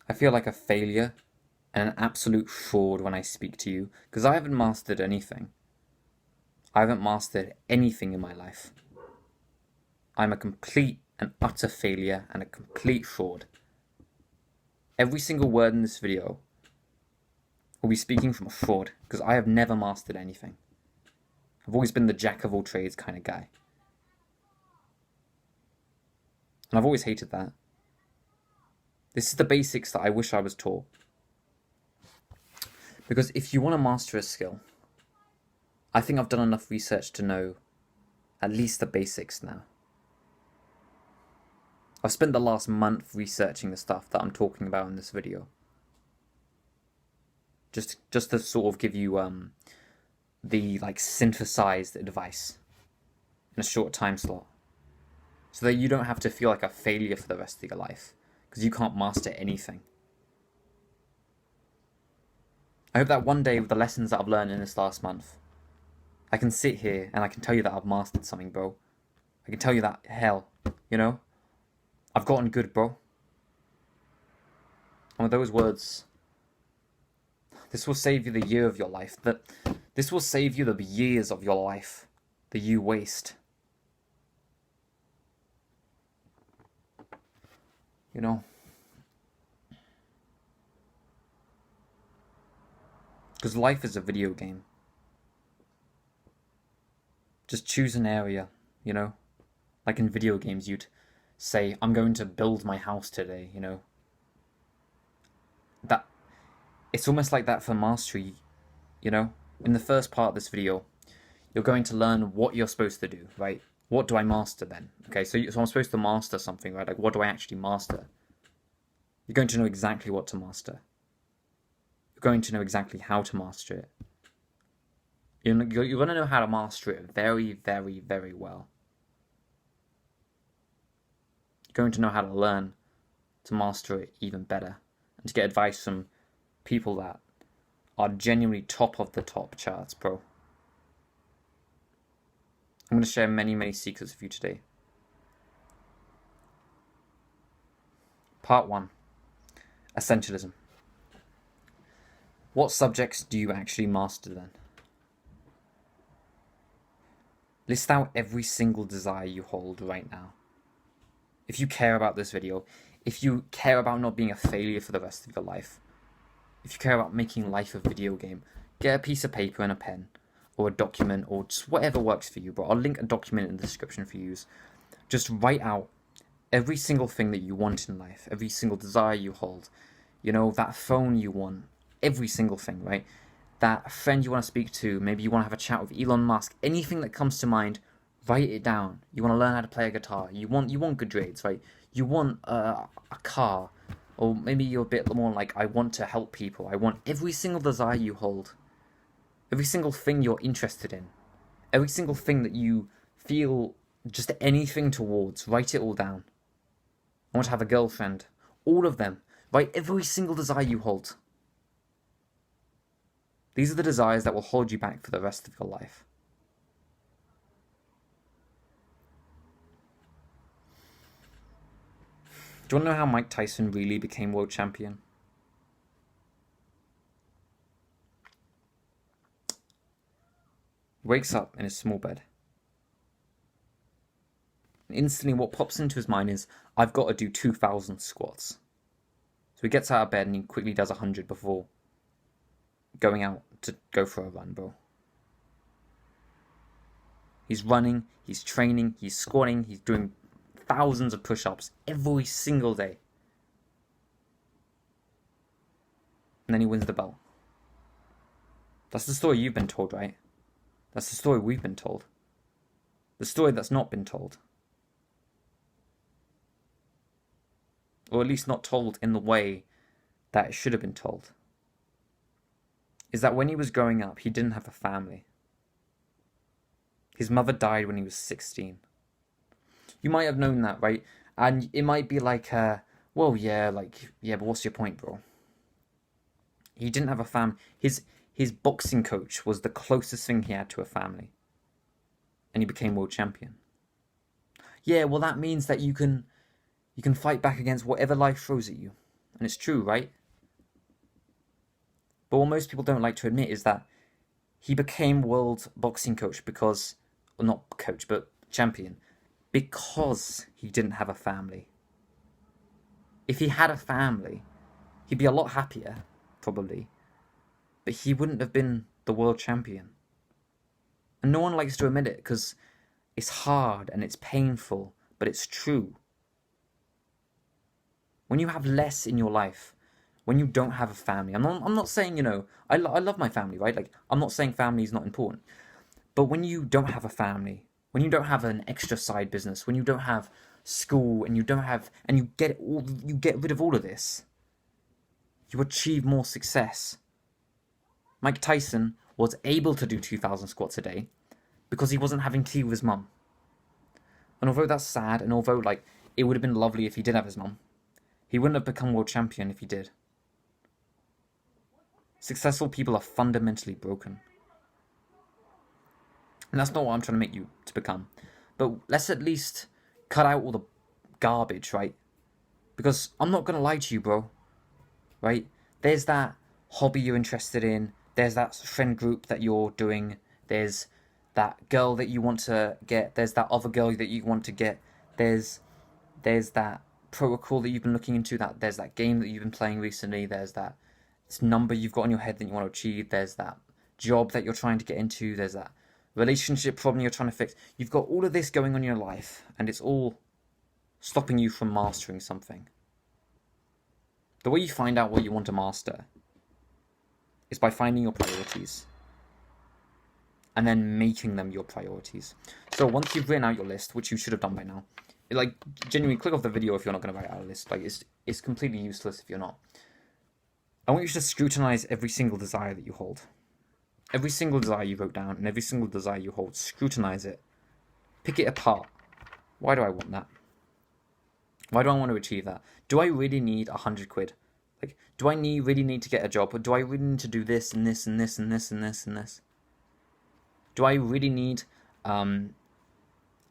I feel like a failure and an absolute fraud when I speak to you because I haven't mastered anything. I haven't mastered anything in my life. I'm a complete and utter failure and a complete fraud. Every single word in this video will be speaking from a fraud because I have never mastered anything. I've always been the jack of all trades kind of guy. And I've always hated that. This is the basics that I wish I was taught. Because if you want to master a skill, I think I've done enough research to know at least the basics now. I've spent the last month researching the stuff that I'm talking about in this video. Just to sort of give you the synthesized advice in a short time slot. So that you don't have to feel like a failure for the rest of your life. Because you can't master anything. I hope that one day with the lessons that I've learned in this last month, I can sit here and I can tell you that I've mastered something, bro. I can tell you that, hell, I've gotten good, bro. And with those words, this will save you the year of your life. This will save you the years of your life that you waste. Because life is a video game. Just choose an area, Like in video games, you'd say, I'm going to build my house today, That it's almost like that for mastery, In the first part of this video, you're going to learn what you're supposed to do, right? What do I master then? Okay, so I'm supposed to master something, right? Like, what do I actually master? You're going to know exactly what to master. You're going to know exactly how to master it. You're going to know how to master it very, very, very well. You're going to know how to learn to master it even better and to get advice from people that are genuinely top of the top charts, bro. I'm going to share many, many secrets with you today. Part 1. Essentialism. What subjects do you actually master then? List out every single desire you hold right now. If you care about this video, if you care about not being a failure for the rest of your life, if you care about making life a video game, get a piece of paper and a pen, or a document, or just whatever works for you, bro. I'll link a document in the description for you. Just write out every single thing that you want in life, every single desire you hold, that phone you want, every single thing, right? That friend you want to speak to, maybe you want to have a chat with Elon Musk, anything that comes to mind, write it down. You want to learn how to play a guitar, you want good grades, right? You want a car, or maybe you're a bit more like, I want to help people. I want every single desire you hold, every single thing you're interested in, every single thing that you feel just anything towards, write it all down. I want to have a girlfriend, all of them. Write every single desire you hold. These are the desires that will hold you back for the rest of your life. Do you want to know how Mike Tyson really became world champion? He wakes up in his small bed. And instantly what pops into his mind is, I've got to do 2,000 squats. So he gets out of bed and he quickly does 100 before going out to go for a run, bro. He's running, he's training, he's squatting, he's doing thousands of push-ups every single day. And then he wins the belt. That's the story you've been told, right? That's the story we've been told. The story that's not been told. Or at least not told in the way that it should have been told. Is that when he was growing up, he didn't have a family. His mother died when he was 16. You might have known that, right? And it might be like, but what's your point, bro? He didn't have a family. His boxing coach was the closest thing he had to a family. And he became world champion. Yeah, well, that means that you can fight back against whatever life throws at you. And it's true, right? But what most people don't like to admit is that he became world boxing coach because, well, not coach, but champion, because he didn't have a family. If he had a family, he'd be a lot happier, probably, but he wouldn't have been the world champion. And no one likes to admit it because it's hard and it's painful, but it's true. When you have less in your life, when you don't have a family, I'm not saying, I love my family, right? Like, I'm not saying family is not important. But when you don't have a family, when you don't have an extra side business, when you don't have school and you get rid of all of this, you achieve more success. Mike Tyson was able to do 2,000 squats a day because he wasn't having tea with his mum. And although that's sad, and although it would have been lovely if he did have his mum, he wouldn't have become world champion if he did. Successful people are fundamentally broken. And that's not what I'm trying to make you to become. But let's at least cut out all the garbage, right? Because I'm not going to lie to you, bro. Right? There's that hobby you're interested in. There's that friend group that you're doing. There's that girl that you want to get. There's that other girl that you want to get. There's that protocol that you've been looking into. There's that game that you've been playing recently. There's that number you've got in your head that you want to achieve. There's that job that you're trying to get into. There's that relationship problem you're trying to fix. You've got all of this going on in your life, and it's all stopping you from mastering something. The way you find out what you want to master is by finding your priorities and then making them your priorities. So once you've written out your list, which you should have done by now, genuinely click off the video if you're not going to write out a list. It's completely useless if you're not. I want you to scrutinize every single desire that you hold. Every single desire you wrote down and every single desire you hold, scrutinize it. Pick it apart. Why do I want that? Why do I want to achieve that? Do I really need 100 quid? Do I really need to get a job? Or do I really need to do this and this and this and this and this and this? Do I really need a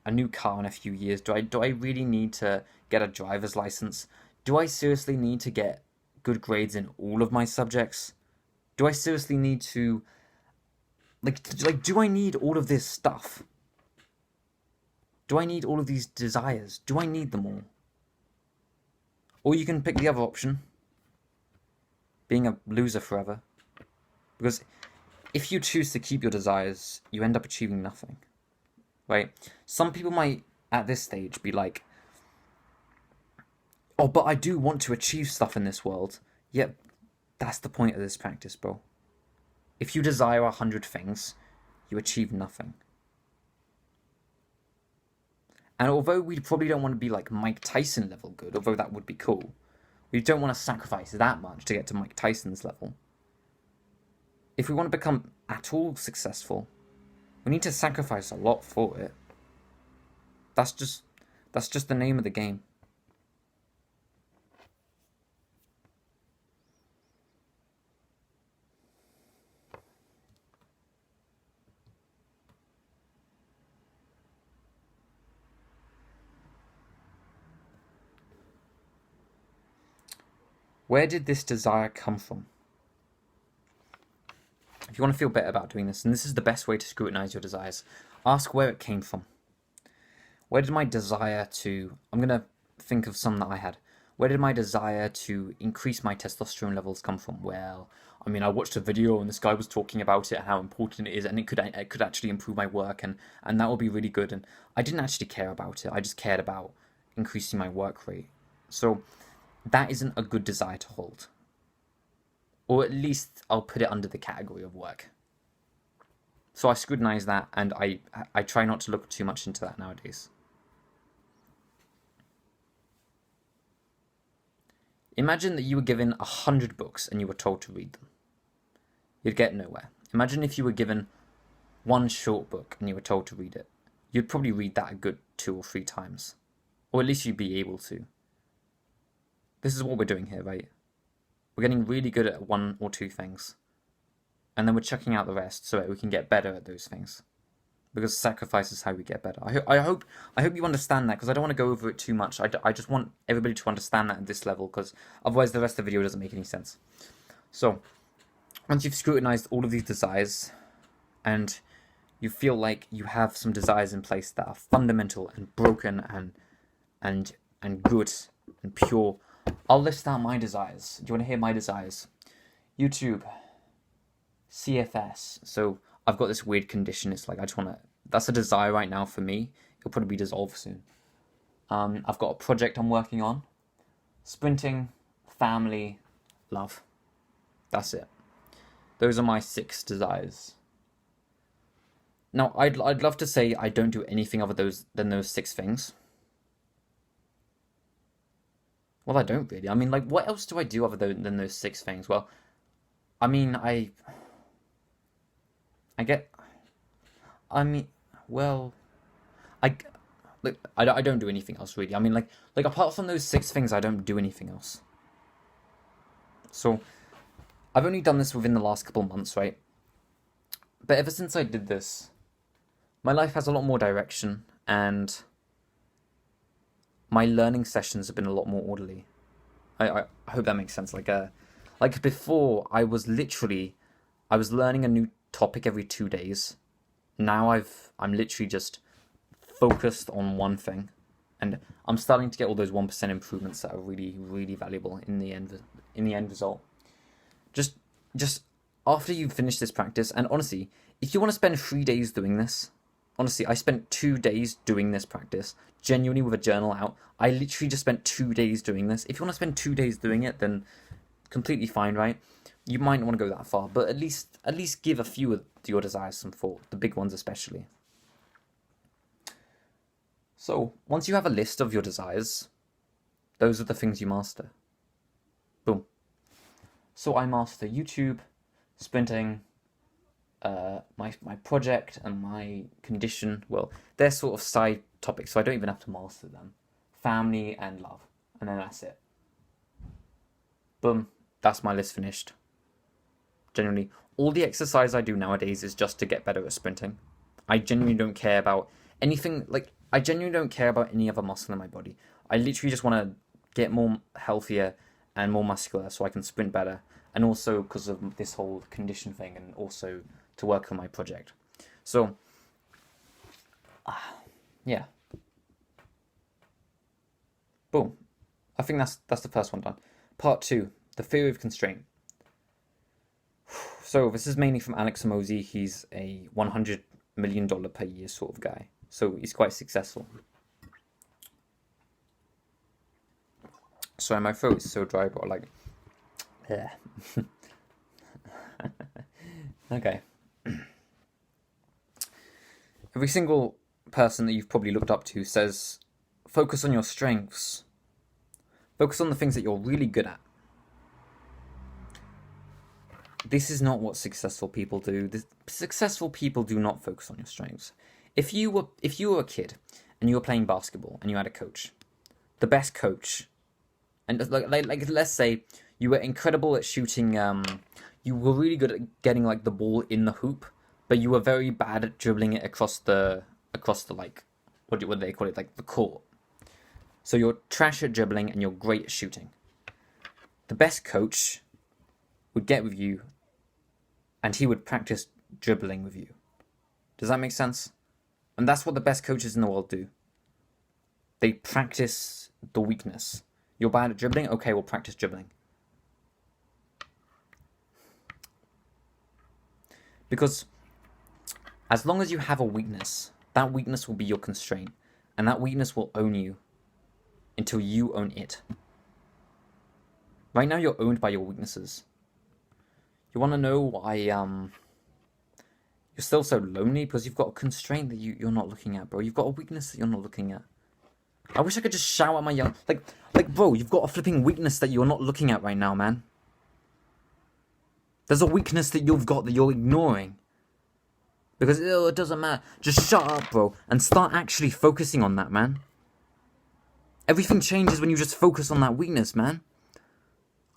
new car in a few years? Do I really need to get a driver's license? Do I seriously need to get good grades in all of my subjects? Do I seriously need to do I need all of this stuff? Do I need all of these desires? Do I need them all? Or you can pick the other option, being a loser forever. Because if you choose to keep your desires, you end up achieving nothing. Right? Some people might, at this stage, be like, oh, but I do want to achieve stuff in this world. Yep, that's the point of this practice, bro. If you desire 100 things, you achieve nothing. And although we probably don't want to be like Mike Tyson level good, although that would be cool, we don't want to sacrifice that much to get to Mike Tyson's level. If we want to become at all successful, we need to sacrifice a lot for it. That's just the name of the game. Where did this desire come from? If you want to feel better about doing this, and this is the best way to scrutinize your desires, ask where it came from. Where did my desire to... I'm going to think of some that I had. Where did my desire to increase my testosterone levels come from? Well, I mean, I watched a video and this guy was talking about it and how important it is, and it could actually improve my work, and that would be really good. And I didn't actually care about it. I just cared about increasing my work rate. So that isn't a good desire to hold. Or at least I'll put it under the category of work. So I scrutinize that, and I try not to look too much into that nowadays. Imagine that you were given 100 books and you were told to read them. You'd get nowhere. Imagine if you were given one short book and you were told to read it. You'd probably read that a good 2 or 3 times. Or at least you'd be able to. This is what we're doing here, right? We're getting really good at 1 or 2 things. And then we're chucking out the rest so that we can get better at those things. because sacrifice is how we get better. I hope you understand that, because I don't want to go over it too much. I just want everybody to understand that at this level, because otherwise the rest of the video doesn't make any sense. So, once you've scrutinized all of these desires, and you feel like you have some desires in place that are fundamental and broken and good and pure, I'll list out my desires. Do you want to hear my desires? YouTube, CFS. So I've got this weird condition. It's like I just want to. That's a desire right now for me. It'll probably be dissolved soon. I've got a project I'm working on. Sprinting, family, love. That's it. Those are my 6 desires. Now, I'd love to say I don't do anything other than those 6 things. Well, I don't really. I mean, like, what else do I do other than those 6 things? Well, I mean, I don't do anything else really. I mean, like apart from those 6 things, I don't do anything else. So, I've only done this within the last couple months, right? But ever since I did this, my life has a lot more direction, and my learning sessions have been a lot more orderly. I hope that makes sense. Like before, I was learning a new topic every 2 days. Now I'm literally just focused on one thing, and I'm starting to get all those 1% improvements that are really, really valuable in the end result. Just after you finish this practice, and honestly, if you want to spend 3 days doing this, honestly, I spent 2 days doing this practice, genuinely with a journal out. I literally just spent 2 days doing this. If you want to spend 2 days doing it, then completely fine, right? You might not want to go that far, but at least give a few of your desires some thought, the big ones especially. So, once you have a list of your desires, those are the things you master. Boom. So I master YouTube, sprinting, my project, and my condition. Well, they're sort of side topics, so I don't even have to master them. Family and love, and then that's it. Boom. That's my list finished. Generally, all the exercise I do nowadays is just to get better at sprinting. I genuinely don't care about anything, I genuinely don't care about any other muscle in my body. I literally just want to get more healthier and more muscular so I can sprint better, and also because of this whole condition thing, and also to work on my project. So, yeah. Boom. I think that's the first one done. Part 2, the theory of constraint. So this is mainly from Alex Hormozi. He's a $100 million per year sort of guy. So he's quite successful. Sorry, my throat is so dry, but yeah. Okay. Every single person that you've probably looked up to says, focus on your strengths. Focus on the things that you're really good at. This is not what successful people do. Successful people do not focus on your strengths. If you were a kid and you were playing basketball and you had a coach, the best coach, and like let's say you were incredible at shooting, you were really good at getting the ball in the hoop, but you were very bad at dribbling it across the what do they call it, the court. So you're trash at dribbling and you're great at shooting. The best coach would get with you and he would practice dribbling with you. Does that make sense? And that's what the best coaches in the world do. They practice the weakness. You're bad at dribbling? Okay, we'll practice dribbling. Because as long as you have a weakness, that weakness will be your constraint. And that weakness will own you until you own it. Right now you're owned by your weaknesses. You want to know why you're still so lonely? Because you've got a constraint that you're not looking at, bro. You've got a weakness that you're not looking at. I wish I could just shout at my young... bro, you've got a flipping weakness that you're not looking at right now, man. There's a weakness that you've got that you're ignoring. Because it doesn't matter. Just shut up, bro, and start actually focusing on that, man. Everything changes when you just focus on that weakness, man.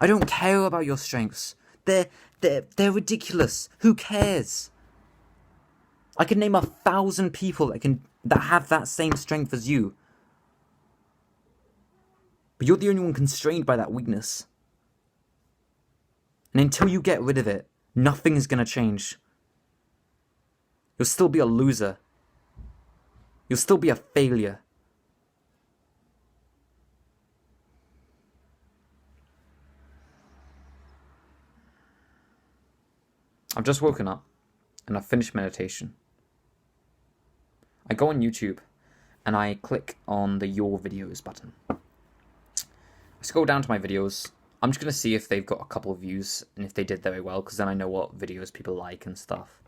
I don't care about your strengths. They're ridiculous. Who cares? I can name 1,000 people that have that same strength as you. But you're the only one constrained by that weakness. And until you get rid of it, nothing is going to change. You'll still be a loser. You'll still be a failure. I've just woken up and I've finished meditation. I go on YouTube and I click on the Your Videos button. I scroll down to my videos. I'm just going to see if they've got a couple of views and if they did very well, because then I know what videos people like and stuff.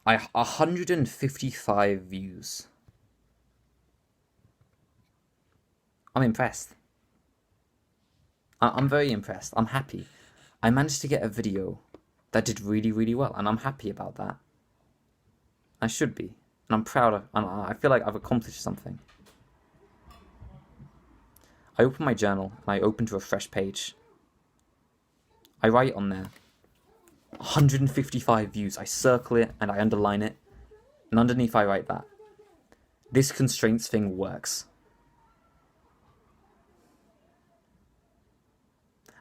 I 155 views. I'm impressed. I'm very impressed. I'm happy. I managed to get a video that did really, really well, and I'm happy about that. I should be, and I'm proud of. I feel like I've accomplished something. I open my journal and I open to a fresh page. I write on there 155 views. I circle it and I underline it, and underneath I write that this constraints thing works.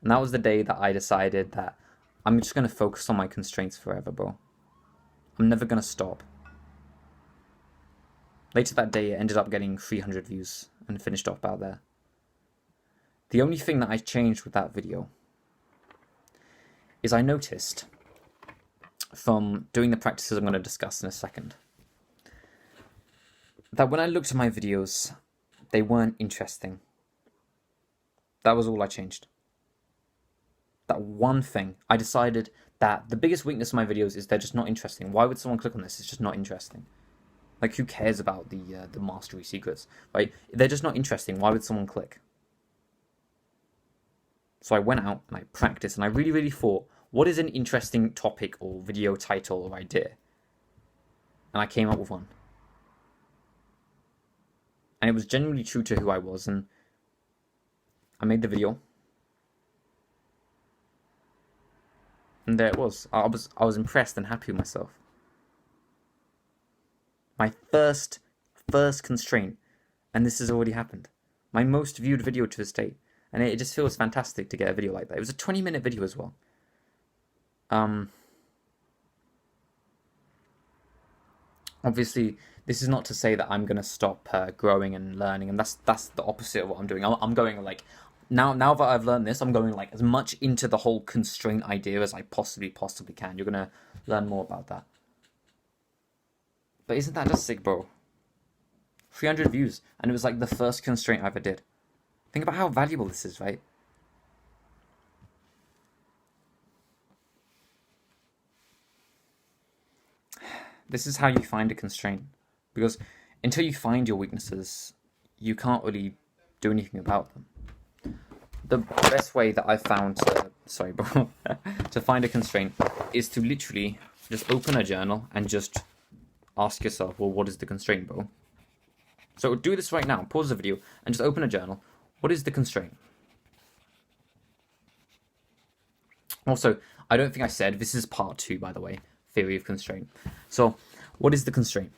And that was the day that I decided that I'm just going to focus on my constraints forever, bro. I'm never going to stop. Later that day, it ended up getting 300 views and finished off about there. The only thing that I changed with that video is I noticed from doing the practices I'm going to discuss in a second that when I looked at my videos, they weren't interesting. That was all I changed. That one thing, I decided that the biggest weakness of my videos is they're just not interesting. Why would someone click on this? It's just not interesting. Like, who cares about the mastery secrets, right? They're just not interesting. Why would someone click? So I went out and I practiced, and I really, really thought, what is an interesting topic or video title or idea? And I came up with one. And it was genuinely true to who I was, and I made the video. And there it was. I was impressed and happy with myself. My first constraint, and this has already happened. My most viewed video to this date, and it just feels fantastic to get a video like that. It was a 20-minute video as well. Obviously, this is not to say that I'm gonna stop growing and learning, and that's the opposite of what I'm doing. I'm going like now that I've learned this, I'm going like as much into the whole constraint idea as I possibly can. You're gonna learn more about that. But isn't that just sick, bro? 300 views, and it was like the first constraint I ever did. Think about how valuable this is, right? This is how you find a constraint, because until you find your weaknesses, you can't really do anything about them. The best way that I've found to find a constraint is to literally just open a journal and just ask yourself, well, what is the constraint, bro? So do this right now. Pause the video and just open a journal. What is the constraint? Also, I don't think I said, this is part 2, by the way, theory of constraint. So, what is the constraint?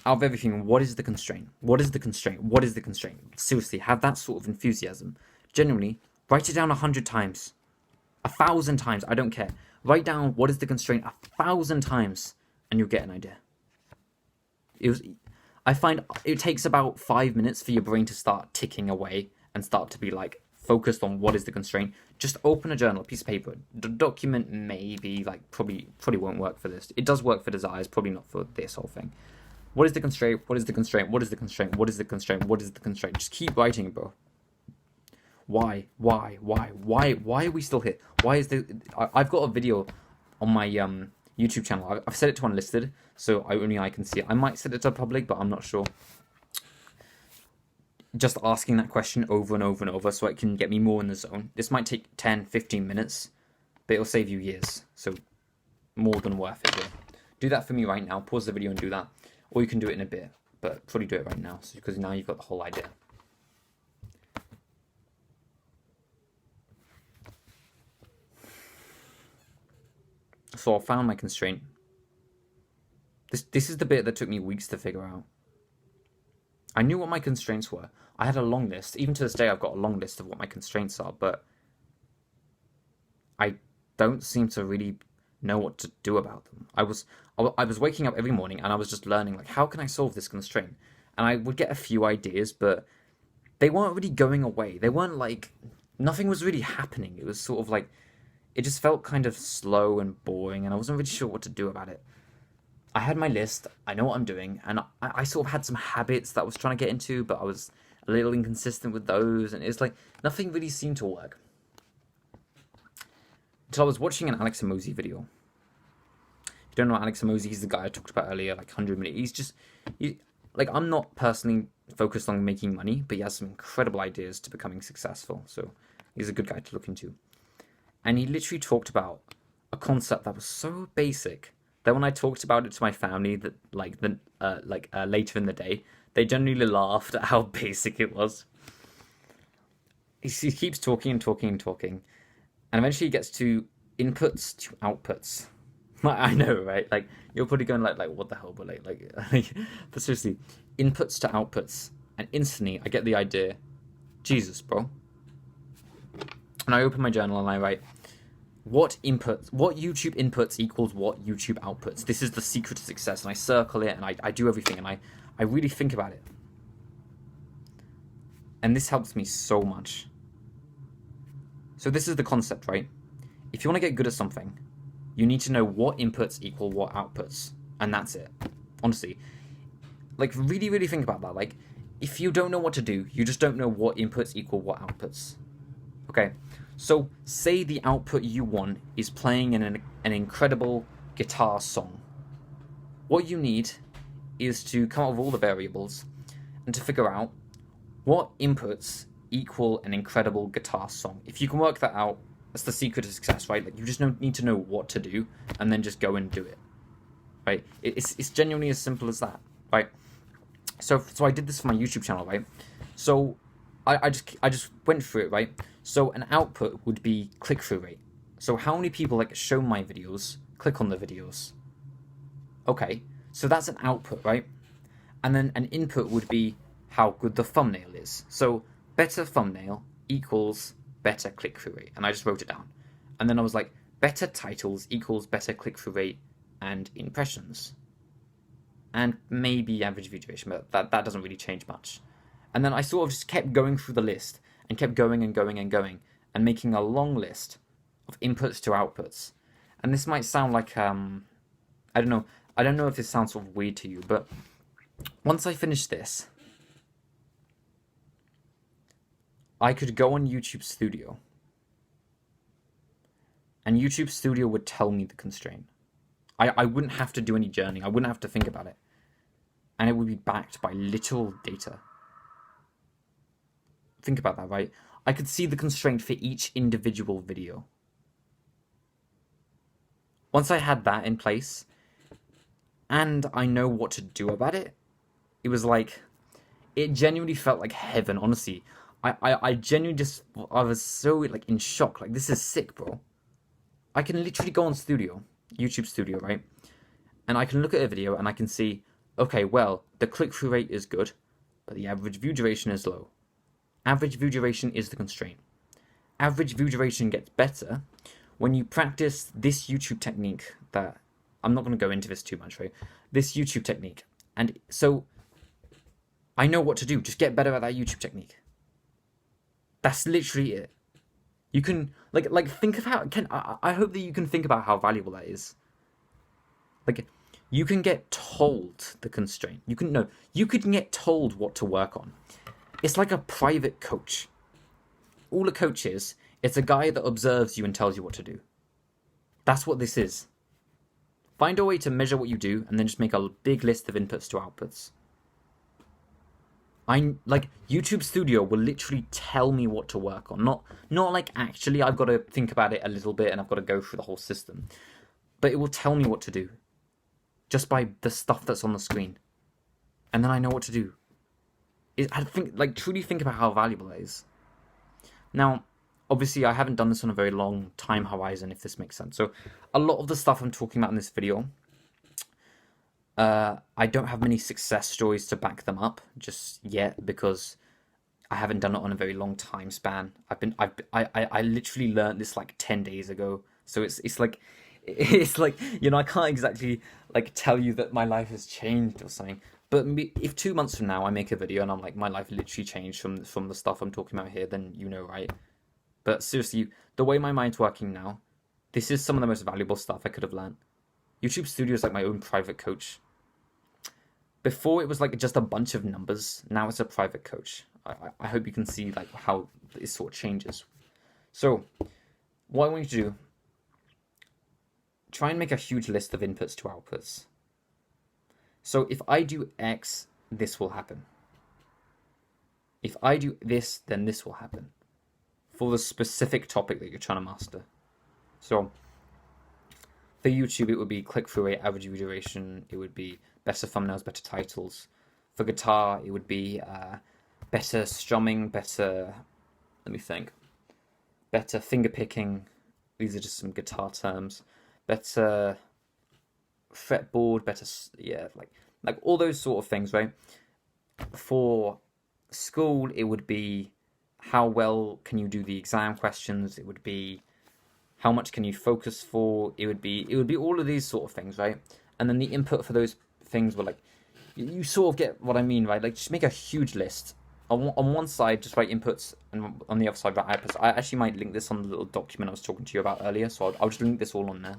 Out of everything, what is the constraint? What is the constraint? What is the constraint? Seriously, have that sort of enthusiasm. Genuinely, write it down 100 times. 1,000 times, I don't care. Write down what is the constraint 1,000 times, and you'll get an idea. I find it takes about 5 minutes for your brain to start ticking away and start to be like focused on what is the constraint. Just open a journal, a piece of paper. The document maybe like probably won't work for this. It does work for desires, probably not for this whole thing. What is the constraint? What is the constraint? What is the constraint? What is the constraint? What is the constraint? Just keep writing, bro. Why are we still here? Why is I've got a video on my YouTube channel. I've set it to unlisted, so only I can see it. I might set it to public, but I'm not sure. Just asking that question over and over and over so it can get me more in the zone. This might take 10-15 minutes, but it'll save you years, so more than worth it. Do that for me right now. Pause the video and do that. Or you can do it in a bit, but probably do it right now, because now you've got the whole idea. So I found my constraint. This is the bit that took me weeks to figure out. I knew what my constraints were. I had a long list. Even to this day, I've got a long list of what my constraints are, but I don't seem to really know what to do about them. I was waking up every morning and I was just learning, like, how can I solve this constraint? And I would get a few ideas, but they weren't really going away. They weren't like, nothing was really happening. It was sort of like, it just felt kind of slow and boring, and I wasn't really sure what to do about it. I had my list, I know what I'm doing, and I sort of had some habits that I was trying to get into, but I was a little inconsistent with those, and it's like, nothing really seemed to work. Until I was watching an Alex Hormozi video. If you don't know Alex Hormozi, he's the guy I talked about earlier, like 100 Minute. Like, I'm not personally focused on making money, but he has some incredible ideas to becoming successful, so he's a good guy to look into. And he literally talked about a concept that was so basic that when I talked about it to my family, that later in the day, they genuinely laughed at how basic it was. He keeps talking and talking and talking, and eventually he gets to inputs to outputs. I know, right? Like, you're probably going like what the hell? But but seriously, inputs to outputs, and instantly I get the idea. Jesus, bro. And I open my journal and I write, what YouTube inputs equals what YouTube outputs. This is the secret to success. And I circle it and I do everything, and I really think about it. And this helps me so much. So this is the concept, right? If you want to get good at something, you need to know what inputs equal what outputs. And that's it. Honestly. Like, really, really think about that. Like, if you don't know what to do, you just don't know what inputs equal what outputs. Okay, so say the output you want is playing an incredible guitar song. What you need is to come up with all the variables and to figure out what inputs equal an incredible guitar song. If you can work that out, that's the secret to success, right? Like, you just need to know what to do and then just go and do it, right? It's genuinely as simple as that, right? So I did this for my YouTube channel, right? So I just went through it, right? So an output would be click-through rate. So how many people show my videos, click on the videos? Okay, so that's an output, right? And then an input would be how good the thumbnail is. So better thumbnail equals better click-through rate. And I just wrote it down. And then I was like, better titles equals better click-through rate and impressions. And maybe average view duration, but that doesn't really change much. And then I sort of just kept going through the list and kept going and going and going and making a long list of inputs to outputs. And this might sound like, I don't know if this sounds sort of weird to you, but once I finished this, I could go on YouTube Studio, and YouTube Studio would tell me the constraint. I wouldn't have to do any journeying. I wouldn't have to think about it. And it would be backed by literal data. Think about that, right? I could see the constraint for each individual video. Once I had that in place, and I know what to do about it, it was like, it genuinely felt like heaven, honestly. I genuinely I was so in shock. Like, this is sick, bro. I can literally go on YouTube Studio, right? And I can look at a video and I can see, okay, well, the click-through rate is good, but the average view duration is low. Average view duration is the constraint. Average view duration gets better when you practice this YouTube technique that, I'm not going to go into this too much, right? This YouTube technique. And so, I know what to do. Just get better at that YouTube technique. That's literally it. You can, think of how, I hope that you can think about how valuable that is. You can get told the constraint. You can get told what to work on. It's like a private coach. All a coach is, it's a guy that observes you and tells you what to do. That's what this is. Find a way to measure what you do, and then just make a big list of inputs to outputs. YouTube Studio will literally tell me what to work on. Not actually I've got to think about it a little bit and I've got to go through the whole system. But it will tell me what to do. Just by the stuff that's on the screen. And then I know what to do. Truly think about how valuable that is. Now, obviously I haven't done this on a very long time horizon, if this makes sense. So a lot of the stuff I'm talking about in this video, I don't have many success stories to back them up just yet because I haven't done it on a very long time span. I literally learned this like 10 days ago. So it's like I can't exactly like tell you that my life has changed or something. But if 2 months from now I make a video and I'm like, my life literally changed from the stuff I'm talking about here, then right? But seriously, the way my mind's working now, this is some of the most valuable stuff I could have learned. YouTube Studio is like my own private coach. Before it was like just a bunch of numbers. Now it's a private coach. I hope you can see like how this sort of changes. So what I want you to do, try and make a huge list of inputs to outputs. So if I do X, this will happen. If I do this, then this will happen. For the specific topic that you're trying to master. So for YouTube, it would be click-through rate, average view duration. It would be better thumbnails, better titles. For guitar, it would be better strumming, better, let me think, better finger picking. These are just some guitar terms. Better fretboard, better, like all those sort of things, right? For school, it would be how well can you do the exam questions. It would be how much can you focus for. It would be all of these sort of things, right? And then the input for those things were like, you sort of get what I mean, right? Like just make a huge list. On one side, just write inputs, and on the other side, write outputs. I actually might link this on the little document I was talking to you about earlier, so I'll just link this all on there.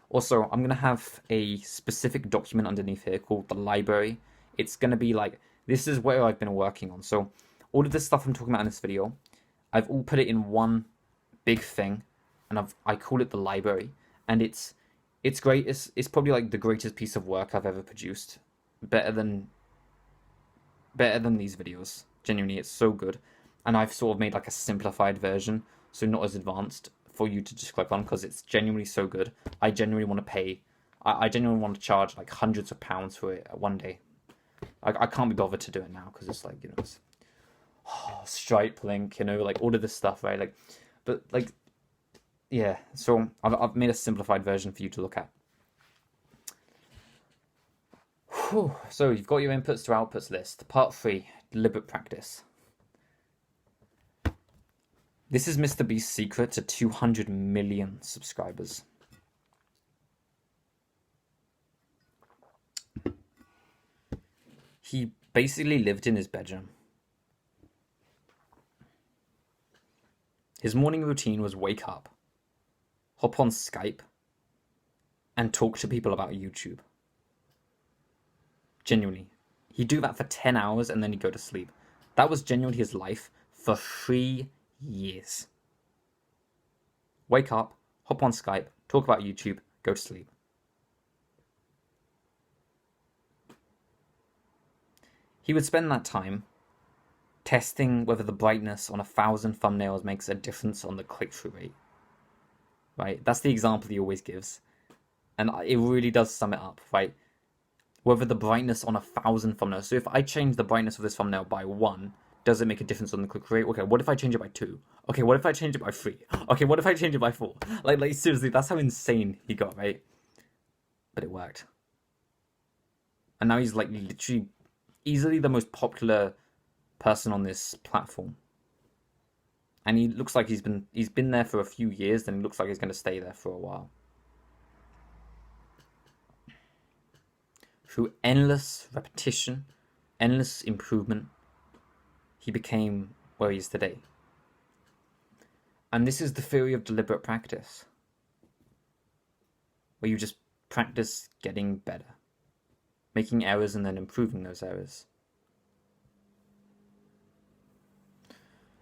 Also, I'm going to have a specific document underneath here called the library. It's going to be like, this is where I've been working on. So all of this stuff I'm talking about in this video, I've all put it in one big thing, and I call it the library. And it's great. It's probably like the greatest piece of work I've ever produced. Better than these videos. Genuinely, it's so good. And I've sort of made like a simplified version, so not as advanced, for you to just click on because it's genuinely so good. I genuinely want to pay. I genuinely want to charge like hundreds of pounds for it one day. I can't be bothered to do it now because it's like, it's Stripe link, like all of this stuff, right? Like, but like, yeah. So I've made a simplified version for you to look at. Whew. So you've got your inputs to outputs list. Part 3, deliberate practice. This is Mr. Beast's secret to 200 million subscribers. He basically lived in his bedroom. His morning routine was wake up, hop on Skype, and talk to people about YouTube. Genuinely. He'd do that for 10 hours and then he'd go to sleep. That was genuinely his life for 3 years. Wake up, hop on Skype, talk about YouTube, go to sleep. He would spend that time testing whether the brightness on 1,000 thumbnails makes a difference on the click-through rate. Right? That's the example he always gives. And it really does sum it up, right? Whether the brightness on 1,000 thumbnails. So if I change the brightness of this thumbnail by 1, does it make a difference on the click-through rate? Okay, what if I change it by 2? Okay, what if I change it by 3? Okay, what if I change it by 4? Like seriously, that's how insane he got, right? But it worked. And now he's like literally easily the most popular person on this platform. And he looks like he's been there for a few years, and he looks like he's going to stay there for a while. Through endless repetition, endless improvement, he became where he is today. And this is the theory of deliberate practice, where you just practice getting better, making errors and then improving those errors.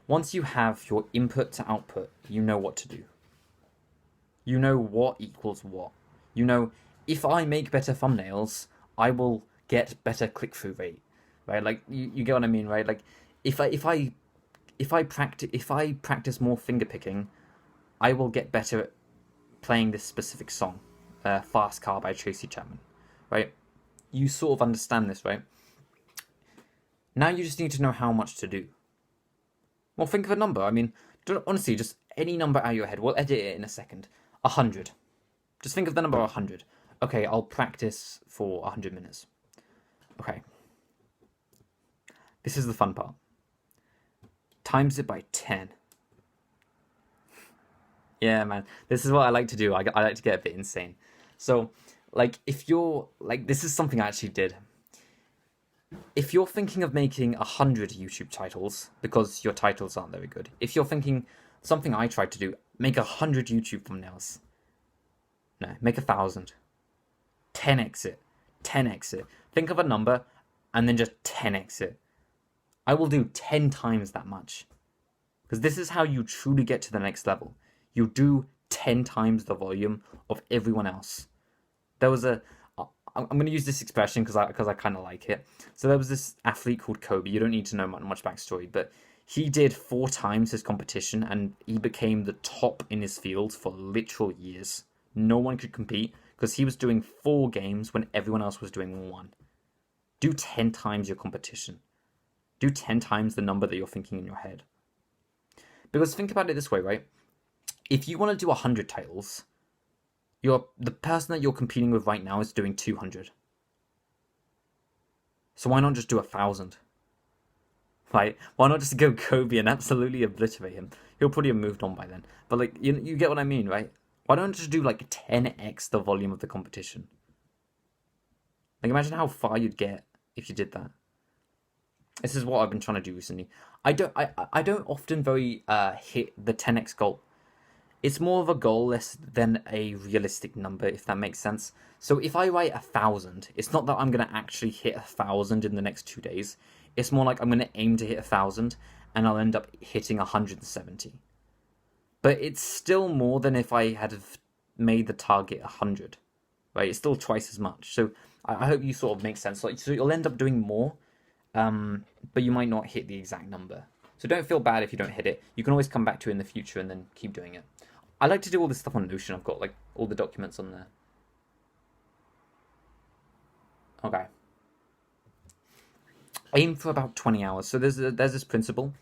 Once you have your input to output, you know what to do. You know what equals what. You know, if I make better thumbnails, I will get better click-through rate, right? Like you get what I mean, right? Like if I practice more finger picking, I will get better at playing this specific song, "Fast Car" by Tracy Chapman, right? You sort of understand this, right? Now you just need to know how much to do. Well, think of a number. I mean, Honestly, just any number out of your head. We'll edit it in a second. 100. Just think of the number 100. Okay, I'll practice for 100 minutes. Okay. This is the fun part. Times it by 10. Yeah, man. This is what I like to do. I like to get a bit insane. So, like, if you're, like, this is something I actually did. If you're thinking of making 100 YouTube titles, because your titles aren't very good, if you're thinking something I tried to do, make 100 YouTube thumbnails. No, make 1,000. 10x it. 10x it. Think of a number and then just 10x it. I will do 10 times that much. Because this is how you truly get to the next level. You do 10 times the volume of everyone else. There was a... I'm going to use this expression because I kind of like it. So there was this athlete called Kobe. You don't need to know much backstory, but he did 4 times his competition and he became the top in his field for literal years. No one could compete because he was doing 4 games when everyone else was doing 1. Do 10 times your competition. Do 10 times the number that you're thinking in your head. Because think about it this way, right? If you want to do 100 titles, the person that you're competing with right now is doing 200. So why not just do 1,000? Right? Why not just go Kobe and absolutely obliterate him? He'll probably have moved on by then. But like, you get what I mean, right? Why don't you just do like 10x the volume of the competition? Like, imagine how far you'd get if you did that. This is what I've been trying to do recently. I don't often hit the 10x goal. It's more of a goal less than a realistic number, if that makes sense. So if I write 1,000, it's not that I'm going to actually hit 1,000 in the next 2 days. It's more like I'm going to aim to hit 1,000 and I'll end up hitting 170. But it's still more than if I had made the target 100, right? It's still twice as much. So I hope you sort of make sense. Like, so you'll end up doing more, but you might not hit the exact number. So don't feel bad if you don't hit it. You can always come back to it in the future and then keep doing it. I like to do all this stuff on Notion. I've got like all the documents on there. Okay. Aim for about 20 hours. So there's this principle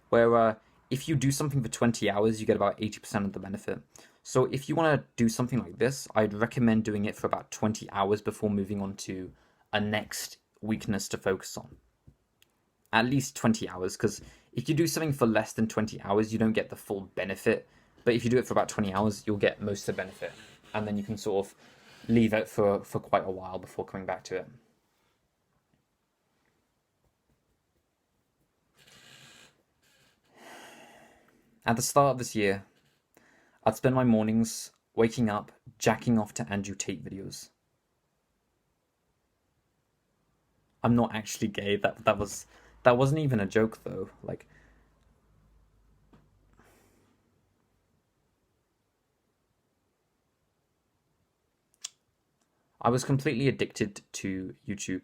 where if you do something for 20 hours, you get about 80% of the benefit. So if you want to do something like this, I'd recommend doing it for about 20 hours before moving on to a next weakness to focus on. At least 20 hours, because if you do something for less than 20 hours, you don't get the full benefit. But if you do it for about 20 hours, you'll get most of the benefit. And then you can sort of leave it for quite a while before coming back to it. At the start of this year, I'd spend my mornings waking up, jacking off to Andrew Tate videos. I'm not actually gay. That wasn't even a joke though. Like, I was completely addicted to YouTube.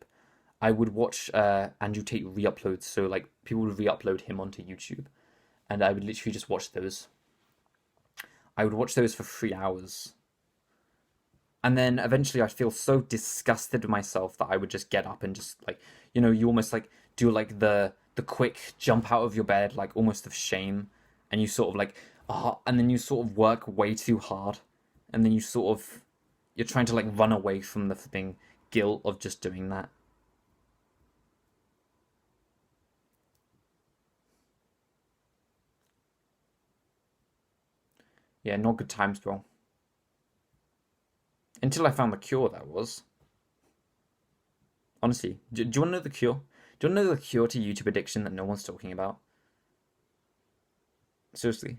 I would watch Andrew Tate re-uploads, so like people would re-upload him onto YouTube, and I would literally just watch those. I would watch those for 3 hours. And then eventually I'd feel so disgusted with myself that I would just get up and just like, you almost like do like the quick jump out of your bed, like almost of shame. And you sort of like, and then you sort of work way too hard. And then you're trying to like run away from the flipping guilt of just doing that. Yeah, not good times, bro. Until I found the cure, that was. Honestly, do you want to know the cure? Do you want to know the cure to YouTube addiction that no one's talking about? Seriously.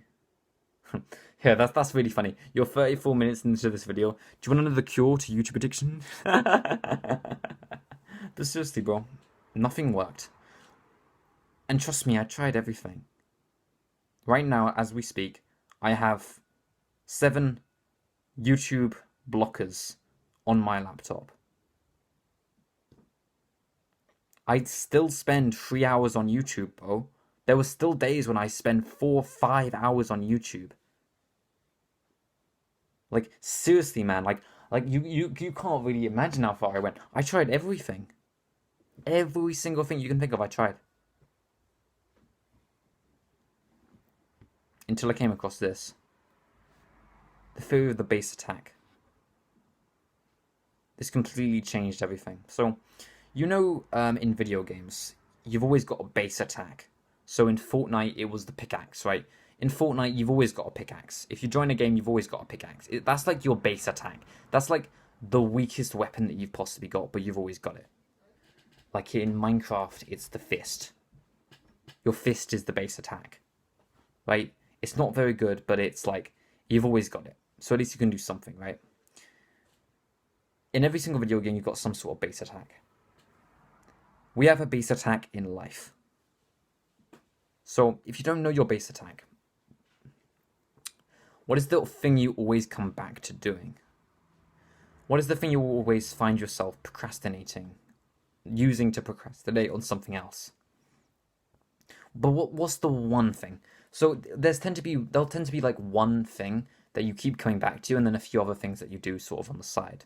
Yeah, that's really funny. You're 34 minutes into this video. Do you want to know the cure to YouTube addiction? But seriously, bro, nothing worked. And trust me, I tried everything. Right now, as we speak, I have 7 YouTube blockers on my laptop. I'd still spend 3 hours on YouTube, bro. There were still days when I spend 4, 5 hours on YouTube. Like, seriously, man, like you can't really imagine how far I went. I tried everything. Every single thing you can think of, I tried. until I came across this. The theory of the base attack. This completely changed everything. So, you know, in video games, you've always got a base attack. So in Fortnite, it was the pickaxe, right? In Fortnite, you've always got a pickaxe. If you join a game, you've always got a pickaxe. That's like your base attack. That's like the weakest weapon that you've possibly got, but you've always got it. Like in Minecraft, it's the fist. Your fist is the base attack, right? It's not very good, but it's like, you've always got it. So at least you can do something, right? In every single video game, you've got some sort of base attack. We have a base attack in life. So if you don't know your base attack, what is the thing you always come back to doing? What is the thing you always find yourself procrastinating, using to procrastinate on something else? But what's the one thing? So there'll tend to be like one thing that you keep coming back to, and then a few other things that you do sort of on the side.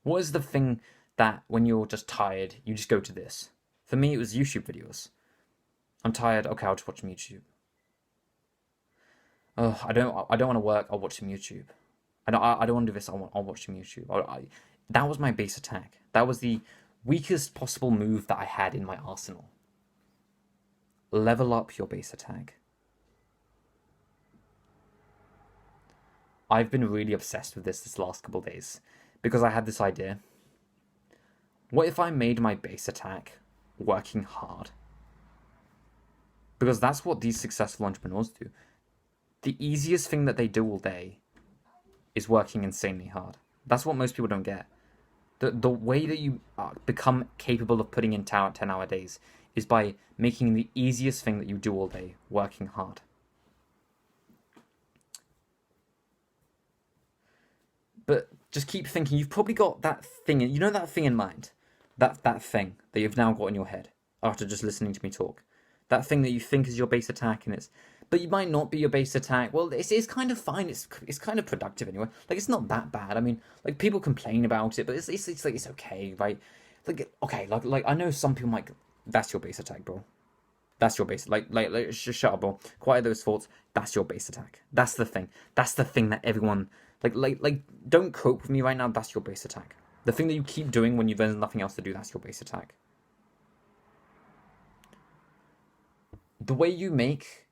What is the thing that when you're just tired, you just go to this? For me, it was YouTube videos. I'm tired. Okay, I'll just watch some YouTube. Oh, I don't want to work. I'll watch some YouTube. I don't want to do this. I'll watch some YouTube. That was my base attack. That was the weakest possible move that I had in my arsenal. Level up your base attack. I've been really obsessed with this last couple of days because I had this idea. What if I made my base attack working hard? Because that's what these successful entrepreneurs do. The easiest thing that they do all day is working insanely hard. That's what most people don't get. The way that you become capable of putting in 10-hour days is by making the easiest thing that you do all day working hard. But just keep thinking, you've probably got that thing, you know that thing in mind? That thing that you've now got in your head after just listening to me talk. That thing that you think is your base attack, but you might not be your base attack. Well, it's kind of fine. It's kind of productive anyway. Like, it's not that bad. I mean, like, people complain about it, but it's like, it's okay, right? Like, okay, like I know some people might, that's your base attack, bro. That's your base, like just shut up, bro. Quiet those thoughts. That's your base attack. That's the thing. That's the thing that everyone, like, don't cope with me right now. That's your base attack. The thing that you keep doing when there's nothing else to do, that's your base attack. The way you make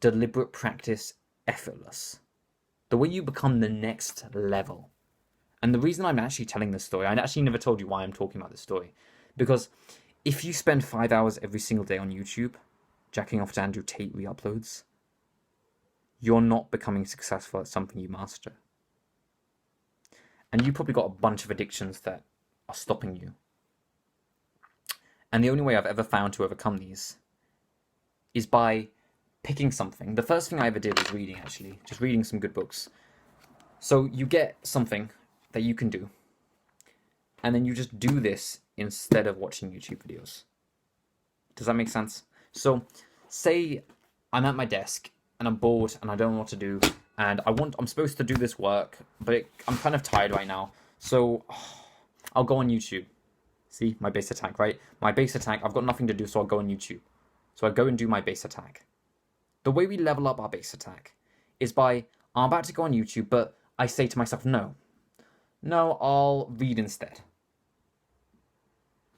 deliberate practice effortless. The way you become the next level. And the reason I'm actually telling this story, I actually never told you why I'm talking about this story. Because if you spend 5 hours every single day on YouTube, jacking off to Andrew Tate re-uploads, you're not becoming successful at something you master. And you probably got a bunch of addictions that are stopping you. And the only way I've ever found to overcome these is by picking something. The first thing I ever did was reading, actually. Just reading some good books. So you get something that you can do. And then you just do this instead of watching YouTube videos. Does that make sense? So, say I'm at my desk and I'm bored and I don't know what to do. And I'm supposed to do this work, but I'm kind of tired right now. So, I'll go on YouTube. See, my base attack, right? My base attack, I've got nothing to do, so I'll go on YouTube. So I go and do my base attack. The way we level up our base attack is by, I'm about to go on YouTube, but I say to myself, no, I'll read instead.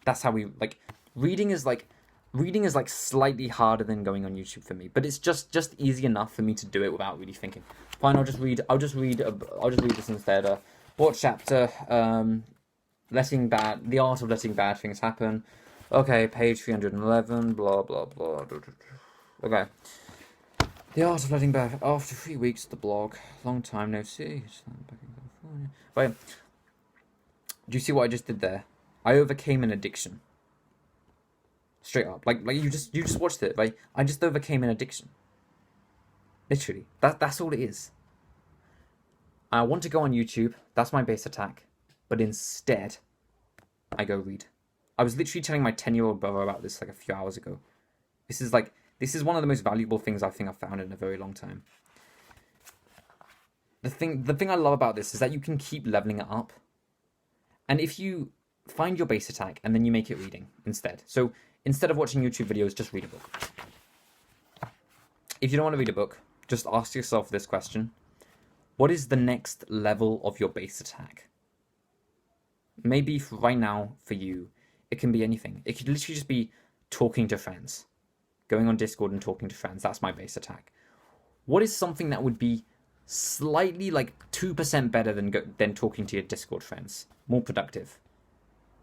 That's how we, like, reading is like slightly harder than going on YouTube for me, but it's just easy enough for me to do it without really thinking. Fine, I'll just read this instead. What chapter? The art of letting bad things happen. Okay, page 311, blah, blah, blah. Okay. The art of letting bad... After 3 weeks, the blog. Long time no see. Back in California. Wait. Do you see what I just did there? I overcame an addiction. Straight up. Like you just watched it, right? I just overcame an addiction. Literally. That's all it is. I want to go on YouTube. That's my base attack. But instead, I go read. I was literally telling my 10-year-old brother about this like a few hours ago. This is one of the most valuable things I think I've found in a very long time. The thing I love about this is that you can keep leveling it up. And if you find your base attack and then you make it reading instead. So instead of watching YouTube videos, just read a book. if you don't want to read a book, just ask yourself this question. What is the next level of your base attack? Maybe right now, for you, it can be anything. It could literally just be talking to friends. Going on Discord and talking to friends. That's my base attack. What is something that would be slightly like 2% better than talking to your Discord friends? More productive.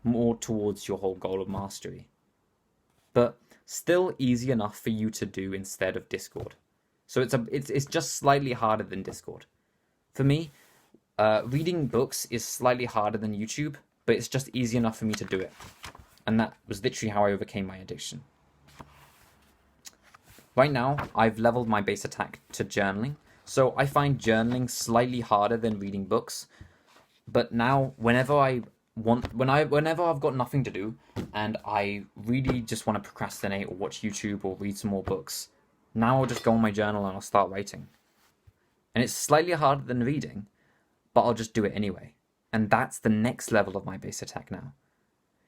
More towards your whole goal of mastery. But still easy enough for you to do instead of Discord. So it's just slightly harder than Discord. For me, reading books is slightly harder than YouTube, but it's just easy enough for me to do it. And that was literally how I overcame my addiction. Right now, I've leveled my base attack to journaling. So I find journaling slightly harder than reading books. But now, whenever I've got nothing to do and I really just want to procrastinate or watch YouTube or read some more books, now I'll just go on my journal and I'll start writing. And it's slightly harder than reading, but I'll just do it anyway. And that's the next level of my base attack now.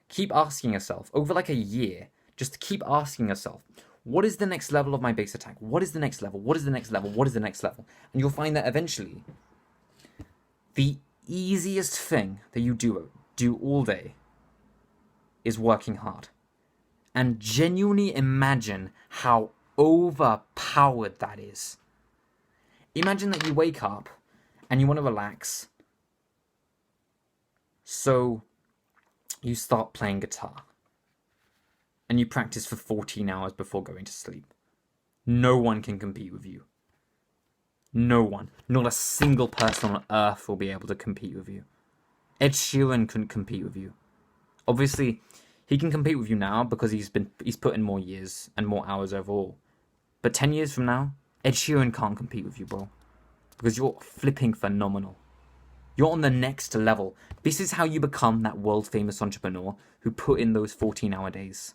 Keep asking yourself, over like a year, just keep asking yourself, what is the next level of my base attack? What is the next level? What is the next level? What is the next level? And you'll find that eventually, the easiest thing that you do all day is working hard. And genuinely imagine how overpowered that is. Imagine that you wake up and you want to relax. So you start playing guitar. And you practice for 14 hours before going to sleep. No one can compete with you. No one. Not a single person on earth will be able to compete with you. Ed Sheeran couldn't compete with you. Obviously, he can compete with you now because he's put in more years and more hours overall. But 10 years from now, Ed Sheeran can't compete with you, bro. Because you're flipping phenomenal. You're on the next level. This is how you become that world-famous entrepreneur who put in those 14-hour days.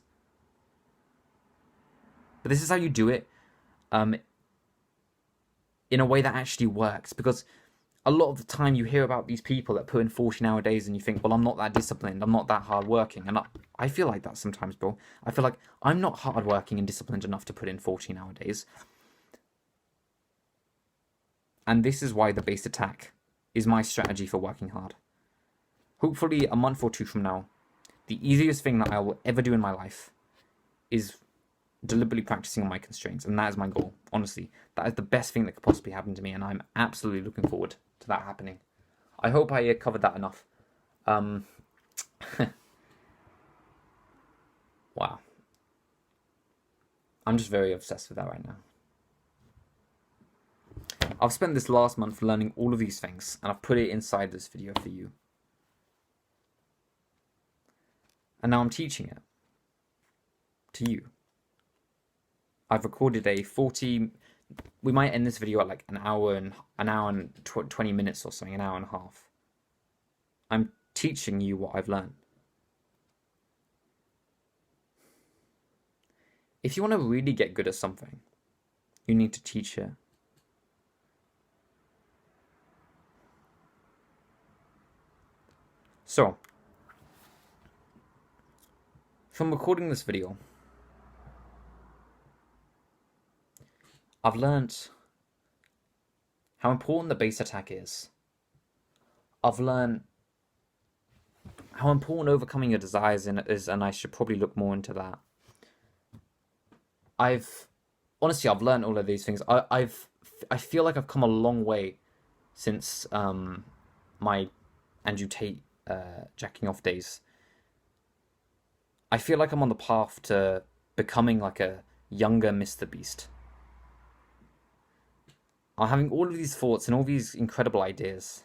But this is how you do it in a way that actually works. Because a lot of the time you hear about these people that put in 14-hour days and you think, well, I'm not that disciplined. I'm not that hardworking. And I feel like that sometimes, bro. I feel like I'm not hardworking and disciplined enough to put in 14-hour days. And this is why the base attack is my strategy for working hard. Hopefully a month or two from now, the easiest thing that I will ever do in my life is deliberately practicing on my constraints. And that is my goal, honestly. That is the best thing that could possibly happen to me. And I'm absolutely looking forward to that happening. I hope I covered that enough. Wow. I'm just very obsessed with that right now. I've spent this last month learning all of these things, and I've put it inside this video for you. And now I'm teaching it to you. I've recorded a 40... We might end this video at like an hour and 20 minutes or something, an hour and a half. I'm teaching you what I've learned. If you want to really get good at something, you need to teach it. So, from recording this video, I've learned how important the base attack is. I've learned how important overcoming your desires is, and I should probably look more into that. I've learned all of these things. I feel like I've come a long way since my Andrew Tate jacking off days. I feel like I'm on the path to becoming like a younger Mr. Beast. I'm having all of these thoughts and all these incredible ideas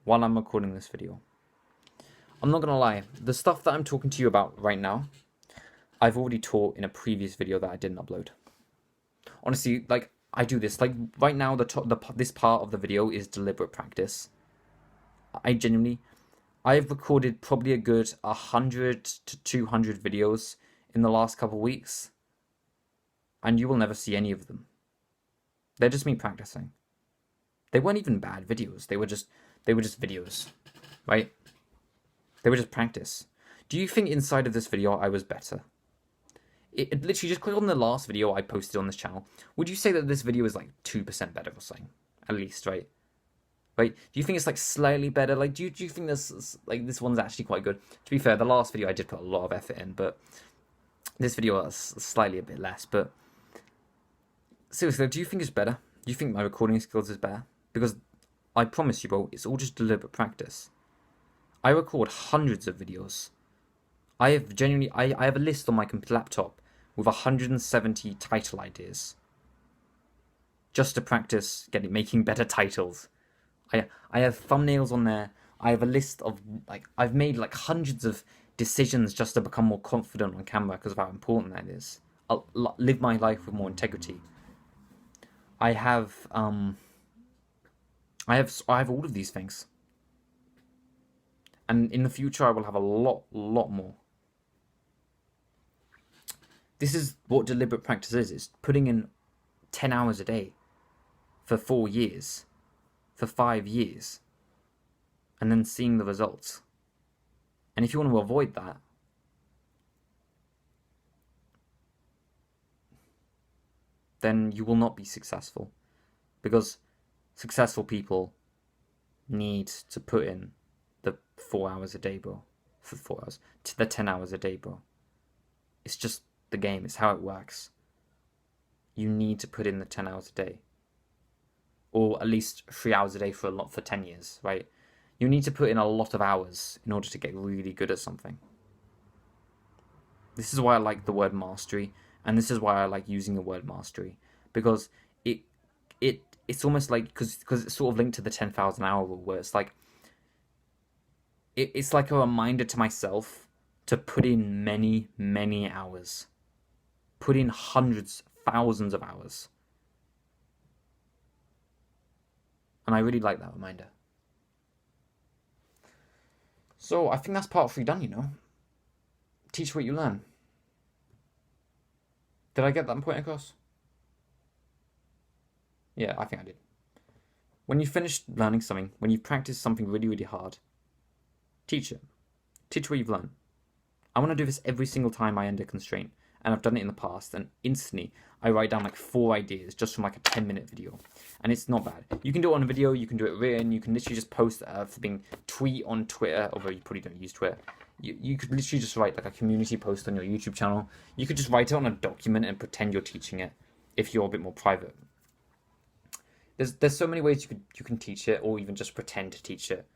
while I'm recording this video. I'm not gonna lie, the stuff that I'm talking to you about right now, I've already taught in a previous video that I didn't upload. Honestly, like, I do this. Like, right now, this part of the video is deliberate practice. I've recorded probably a good 100 to 200 videos in the last couple of weeks, and you will never see any of them. They're just me practicing. They weren't even bad videos. They were just videos, right? They were just practice. Do you think inside of this video I was better? it literally just click on the last video I posted on this channel. Would you say that this video is like 2% better or something? At least, right? Right? Do you think it's like slightly better? Like, do you think this one's actually quite good? To be fair, the last video I did put a lot of effort in, but this video was slightly a bit less. But seriously, do you think it's better? Do you think my recording skills is better? Because I promise you, bro, it's all just deliberate practice. I record hundreds of videos. I have I have a list on my laptop with 170 title ideas. Just to practice making better titles. I have thumbnails on there. I have a list of, like, I've made like hundreds of decisions just to become more confident on camera because of how important that is. I'll live my life with more integrity. I have all of these things. And in the future I will have a lot more. This is what deliberate practice is. It's putting in 10 hours a day for 4 years, for 5 years, and then seeing the results. And if you want to avoid that, then you will not be successful. Because successful people need to put in the 4 hours a day, bro. For 4 hours. To the 10 hours a day, bro. It's just the game. It's how it works. You need to put in the 10 hours a day. Or at least 3 hours a day for 10 years, right? You need to put in a lot of hours in order to get really good at something. This is why I like the word mastery, and this is why I like using the word mastery, because it's almost like, because it's sort of linked to the 10,000 hour rule, where it's like it's like a reminder to myself to put in many hours, put in hundreds, thousands of hours. And I really like that reminder. So I think that's part 3 done, you know. Teach what you learn. Did I get that point across? Yeah, I think I did. When you finish learning something, when you've practiced something really hard, teach it. Teach what you've learned. I want to do this every single time I end a constraint. And I've done it in the past, and instantly I write down like 4 ideas just from like a 10-minute video. And it's not bad. You can do it on a video, you can do it written, you can literally just post tweet on Twitter, although you probably don't use Twitter. You could literally just write like a community post on your YouTube channel. You could just write it on a document and pretend you're teaching it if you're a bit more private. There's so many ways you can teach it, or even just pretend to teach it,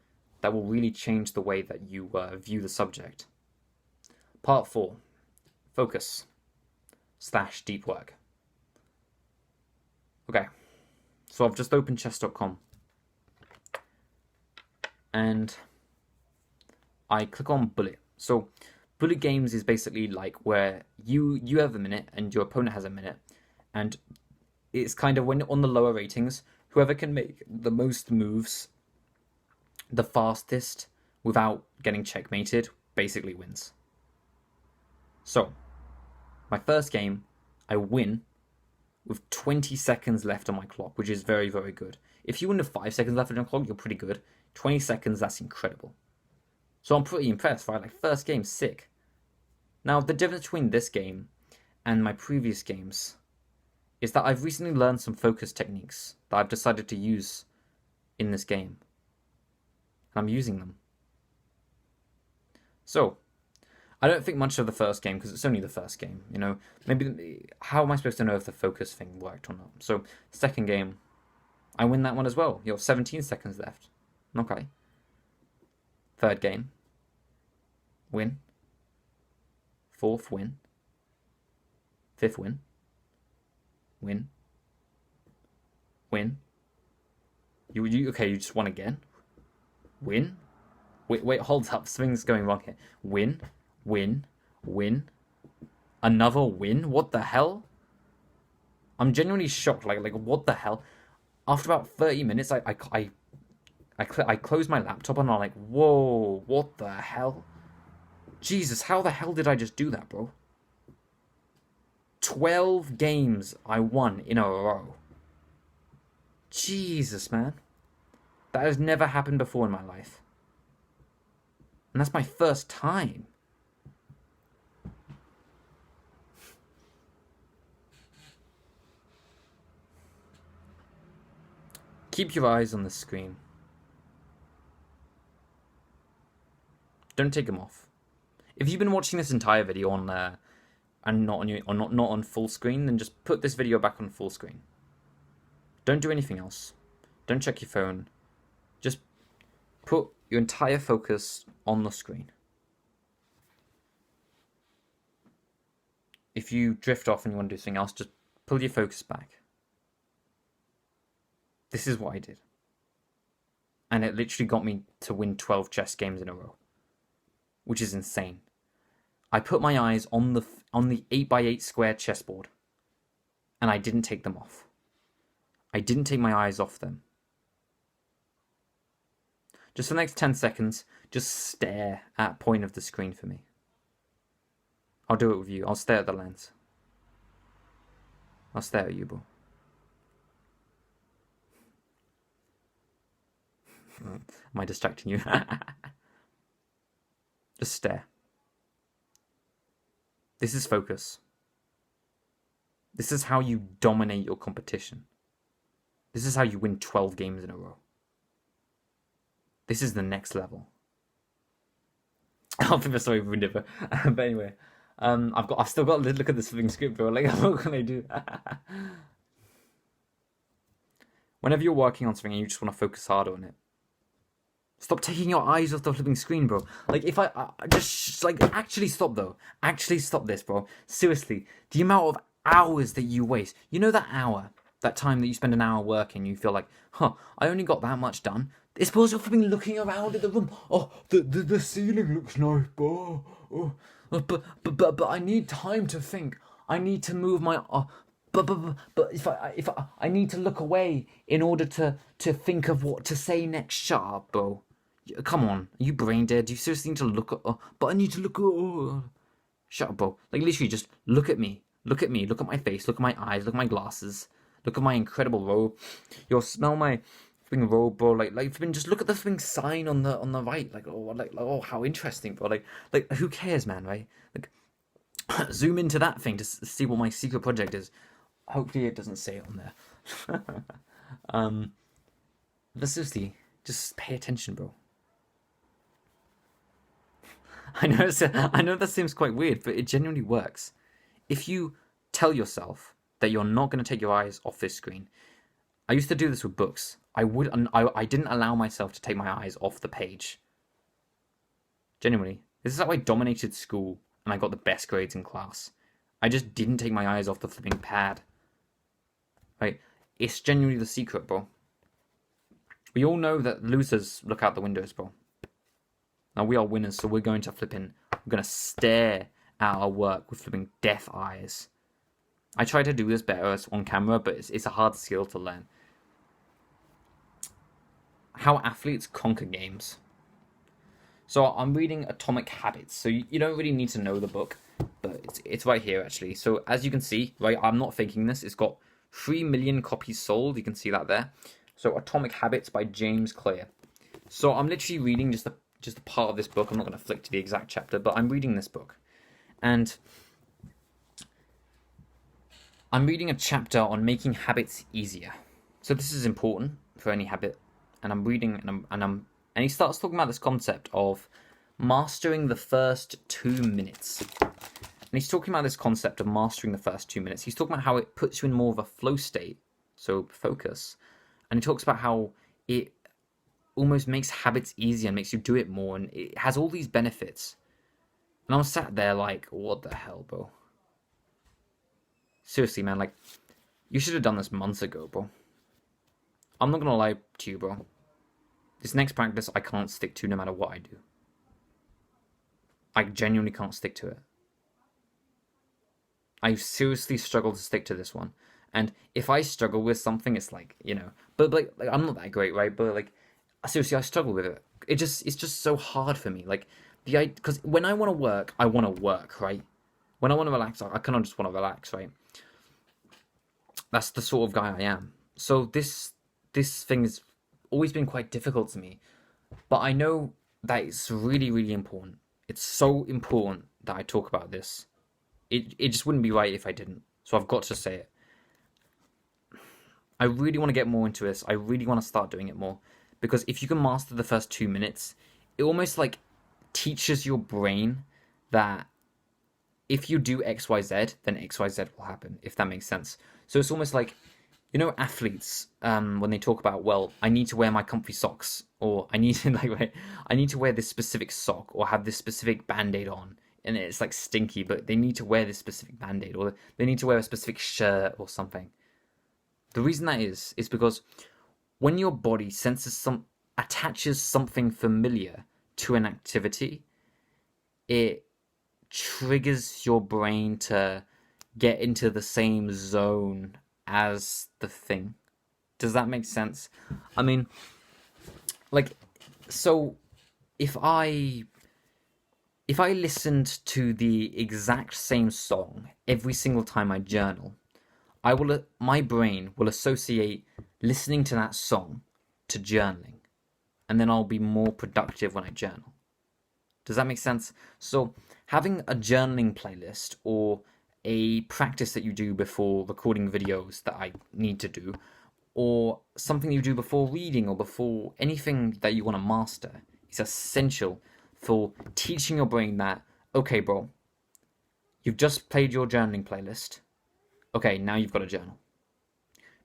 that will really change the way that you view the subject. Part 4. Focus / deep work. Okay, so I've just opened chess.com and I click on bullet. So bullet games is basically like where you have a minute and your opponent has a minute, and it's kind of when on the lower ratings, whoever can make the most moves the fastest without getting checkmated basically wins. So my first game, I win with 20 seconds left on my clock, which is very good. If you win with 5 seconds left on your clock, you're pretty good. 20 seconds, that's incredible. So I'm pretty impressed, right? Like, first game, sick. Now, the difference between this game and my previous games is that I've recently learned some focus techniques that I've decided to use in this game. And I'm using them. So I don't think much of the first game, because it's only the first game, you know. Maybe, how am I supposed to know if the focus thing worked or not? So, second game, I win that one as well. You have 17 seconds left. Okay. Third game, win. Fourth, win. Fifth, win. Win. Win. You okay, you just won again. Win. Wait, hold up, something's going wrong here. Win. Win. Another win? What the hell? I'm genuinely shocked. Like what the hell? After about 30 minutes, I closed my laptop and I'm like, whoa, what the hell? Jesus, how the hell did I just do that, bro? 12 games I won in a row. Jesus, man. That has never happened before in my life. And that's my first time. Keep your eyes on the screen. Don't take them off. If you've been watching this entire video on and not on full screen, then just put this video back on full screen. Don't do anything else. Don't check your phone. Just put your entire focus on the screen. If you drift off and you want to do something else, just pull your focus back. This is what I did. And it literally got me to win 12 chess games in a row, which is insane. I put my eyes on the 8x8 square chessboard, and I didn't take them off. I didn't take my eyes off them. Just for the next 10 seconds, just stare at a point of the screen for me. I'll do it with you. I'll stare at the lens. I'll stare at you, bro. Am I distracting you? Just stare. This is focus. This is how you dominate your competition. This is how you win 12 games in a row. This is the next level. I think sorry, ruined it, but anyway, I've still got to look at this flipping script, bro. Like, what can I do? Whenever you're working on something and you just want to focus harder on it, stop taking your eyes off the flipping screen, bro. Like, if I just, like, actually stop, though. Actually stop this, bro. Seriously, the amount of hours that you waste. You know that hour, that time that you spend an hour working, you feel like, I only got that much done. It's because you're flipping looking around at the room. Oh, the ceiling looks nice, bro. But I need time to think. I need to move my... But if I need to look away in order to think of what to say next. Shut up, bro. Come on, are you brain dead? Do you seriously need to look at? But I need to look at. Shut up, bro. Like, literally, just look at me. Look at me. Look at my face. Look at my eyes. Look at my glasses. Look at my incredible robe. You'll smell my flipping robe, bro. Like, just look at the flipping sign on the right. Like, oh, how interesting, bro. Like, who cares, man? Right? Like, zoom into that thing to see what my secret project is. Hopefully it doesn't say it on there. But seriously, just pay attention, bro. I know that seems quite weird, but it genuinely works. If you tell yourself that you're not going to take your eyes off this screen, I used to do this with books. I didn't allow myself to take my eyes off the page. Genuinely, this is how I dominated school and I got the best grades in class. I just didn't take my eyes off the flipping pad. Right? It's genuinely the secret, bro. We all know that losers look out the windows, bro. Now we are winners, so we're going to stare at our work with flipping deaf eyes. I try to do this better on camera, but it's a hard skill to learn. How athletes conquer games. So I'm reading Atomic Habits, so you don't really need to know the book, but it's right here actually. So as you can see, right, I'm not faking this. It's got 3 million copies sold. You can see that there. So Atomic Habits by James Clear. So I'm literally reading just a part of this book. I'm not going to flick to the exact chapter, but I'm reading this book. And I'm reading a chapter on making habits easier. So this is important for any habit. And I'm reading, and he starts talking about this concept of mastering the first 2 minutes. And he's talking about this concept of mastering the first 2 minutes. He's talking about how it puts you in more of a flow state, so focus. And he talks about how it almost makes habits easier and makes you do it more, and it has all these benefits. And I was sat there like, what the hell, bro? Seriously, man, like, you should have done this months ago, bro. I'm not gonna lie to you, bro. This next practice I can't stick to no matter what I do. I genuinely can't stick to it. I seriously struggle to stick to this one. And if I struggle with something, it's like, but like I'm not that great, right? But like, seriously, I struggle with it. It's just so hard for me. Like, because when I want to work, right? When I want to relax, I kind of just want to relax, right? That's the sort of guy I am. So this thing has always been quite difficult to me. But I know that it's really, really important. It's so important that I talk about this. It just wouldn't be right if I didn't. So I've got to say it. I really want to get more into this. I really want to start doing it more. Because if you can master the first 2 minutes, it almost like teaches your brain that if you do XYZ, then XYZ will happen, if that makes sense. So it's almost like, athletes, when they talk about, well, I need to wear my comfy socks, or I need to I need to wear this specific sock, or have this specific band-aid on, and it's like stinky, but they need to wear this specific band-aid, or they need to wear a specific shirt or something. The reason that is because when your body attaches something familiar to an activity, it triggers your brain to get into the same zone as the thing. Does that make sense? I mean, so if I listened to the exact same song every single time I journal, my brain will associate listening to that song to journaling, and then I'll be more productive when I journal. Does that make sense? So having a journaling playlist, or a practice that you do before recording videos that I need to do, or something you do before reading, or before anything that you want to master, is essential for teaching your brain that, okay, bro, you've just played your journaling playlist. Okay, now you've got to journal.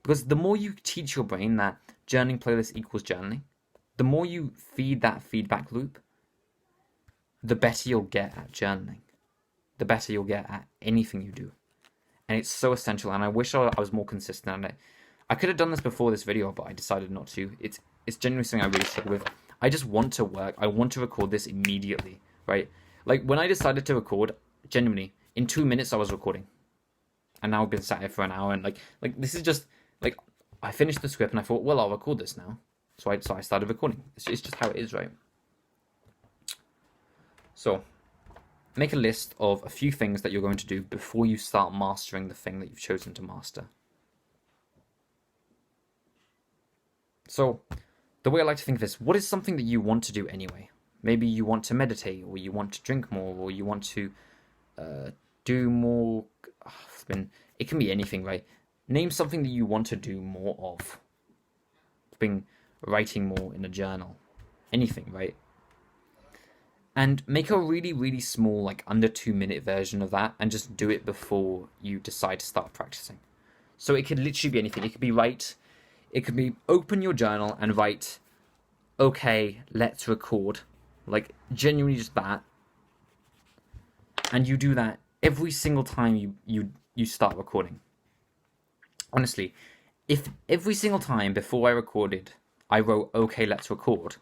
Because the more you teach your brain that journaling playlist equals journaling, the more you feed that feedback loop, the better you'll get at journaling. The better you'll get at anything you do. And it's so essential, and I wish I was more consistent at it. I could have done this before this video, but I decided not to. It's genuinely something I really struggle with. I just want to work. I want to record this immediately, right? Like, when I decided to record, genuinely, in 2 minutes I was recording. And now I've been sat here for an hour, and like this is just, like, I finished the script and I thought, well, I'll record this now. So I started recording. It's just how it is, right? So, make a list of a few things that you're going to do before you start mastering the thing that you've chosen to master. So, the way I like to think of this, what is something that you want to do anyway? Maybe you want to meditate, or you want to drink more, or you want to do more. It can be anything, right? Name something that you want to do more of. Being writing more in a journal. Anything, right? And make a really, really small, like under 2 minute version of that, and just do it before you decide to start practicing. So it could literally be anything. It could be open your journal and write, okay, let's record. Like, genuinely just that. And you do that every single time you start recording. Honestly, if every single time before I recorded, I wrote, okay, let's record,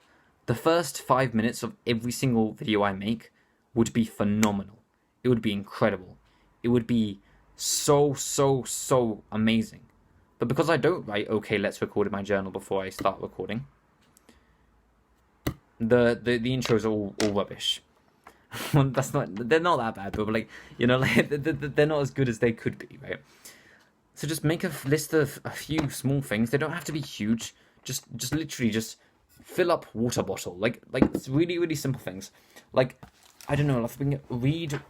the first 5 minutes of every single video I make would be phenomenal. It would be incredible. It would be so, so, so amazing. But because I don't write, okay, let's record in my journal before I start recording, the intros are all rubbish. They're not that bad, but like, they're not as good as they could be, right? So just make a list of a few small things. They don't have to be huge. Just literally just fill up water bottle. Like it's really, really simple things. Like, I don't know, read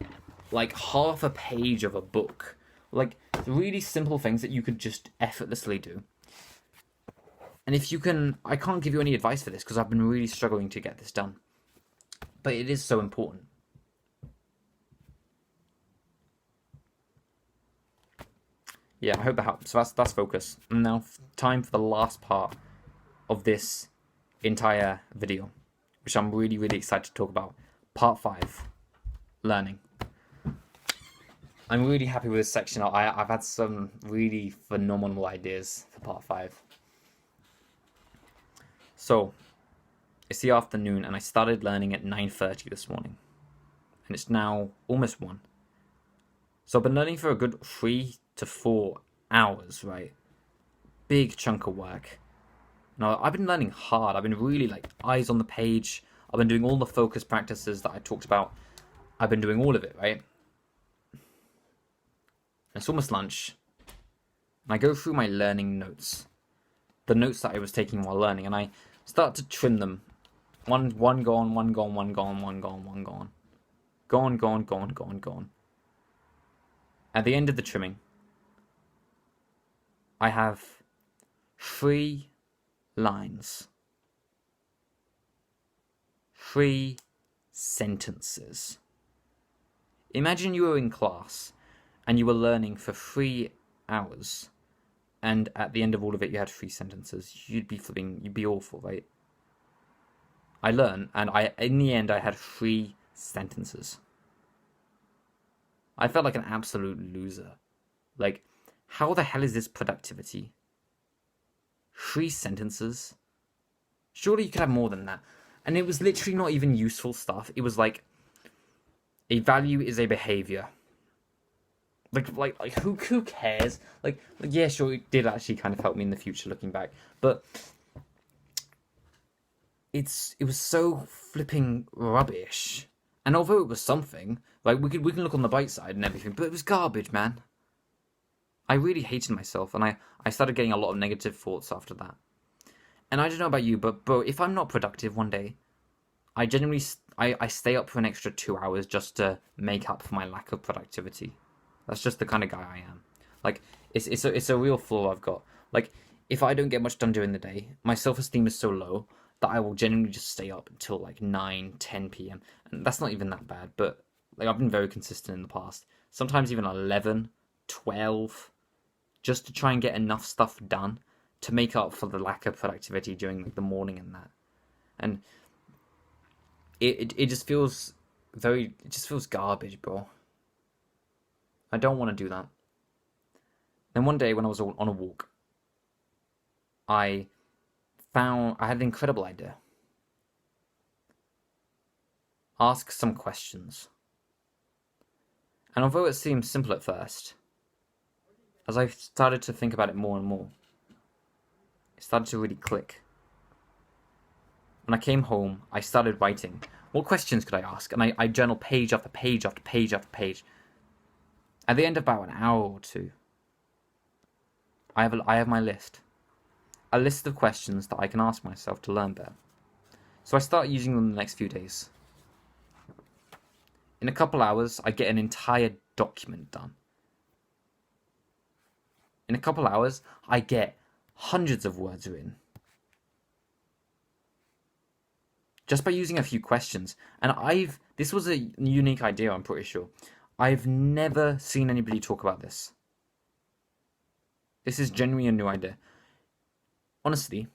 like half a page of a book. Like, really simple things that you could just effortlessly do. And if you can, I can't give you any advice for this because I've been really struggling to get this done. But it is so important. Yeah, I hope that helps. So that's focus. And now time for the last part of this entire video, which I'm really, really excited to talk about. Part 5, learning. I'm really happy with this section. I've had some really phenomenal ideas for part 5. So, it's the afternoon, and I started learning at 9:30 this morning. And it's now almost 1. So I've been learning for a good 3 to 4 hours, right? Big chunk of work. Now, I've been learning hard. I've been really, like, eyes on the page. I've been doing all the focus practices that I talked about. I've been doing all of it, right? It's almost lunch. And I go through my learning notes. The notes that I was taking while learning. And I start to trim them. One gone, one gone, one gone, one gone, one gone. Gone, gone, gone, gone, gone. At the end of the trimming, I have 3 lines. 3 sentences. Imagine you were in class and you were learning for 3 hours, and at the end of all of it you had 3 sentences. You'd be awful, right? I learned, and in the end I had 3 sentences. I felt like an absolute loser. Like, how the hell is this productivity? 3 sentences? Surely you could have more than that. And it was literally not even useful stuff. It was like, a value is a behavior. Like who cares? Like yeah, sure, it did actually kind of help me in the future looking back, but it was so flipping rubbish. And although it was something, like we can look on the bright side and everything, but it was garbage, man. I really hated myself, and I started getting a lot of negative thoughts after that. And I don't know about you, but bro, if I'm not productive one day, I genuinely I stay up for an extra 2 hours just to make up for my lack of productivity. That's just the kind of guy I am. Like, it's a real flaw I've got. Like, if I don't get much done during the day, my self-esteem is so low that I will genuinely just stay up until like 9, 10 p.m. And that's not even that bad, but like I've been very consistent in the past. Sometimes even 11, 12, just to try and get enough stuff done to make up for the lack of productivity during like, the morning and that. And it just feels garbage, bro. I don't want to do that. Then one day when I was on a walk, I had an incredible idea. Ask some questions. And although it seemed simple at first, as I started to think about it more and more, it started to really click. When I came home, I started writing. What questions could I ask? And I journal page after page after page after page. At the end of about an hour or two, I have my list. A list of questions that I can ask myself to learn better. So I start using them the next few days. In a couple hours, I get an entire document done. In a couple hours, I get hundreds of words written. Just by using a few questions. And this was a unique idea, I'm pretty sure. I've never seen anybody talk about this. This is genuinely a new idea. Honestly,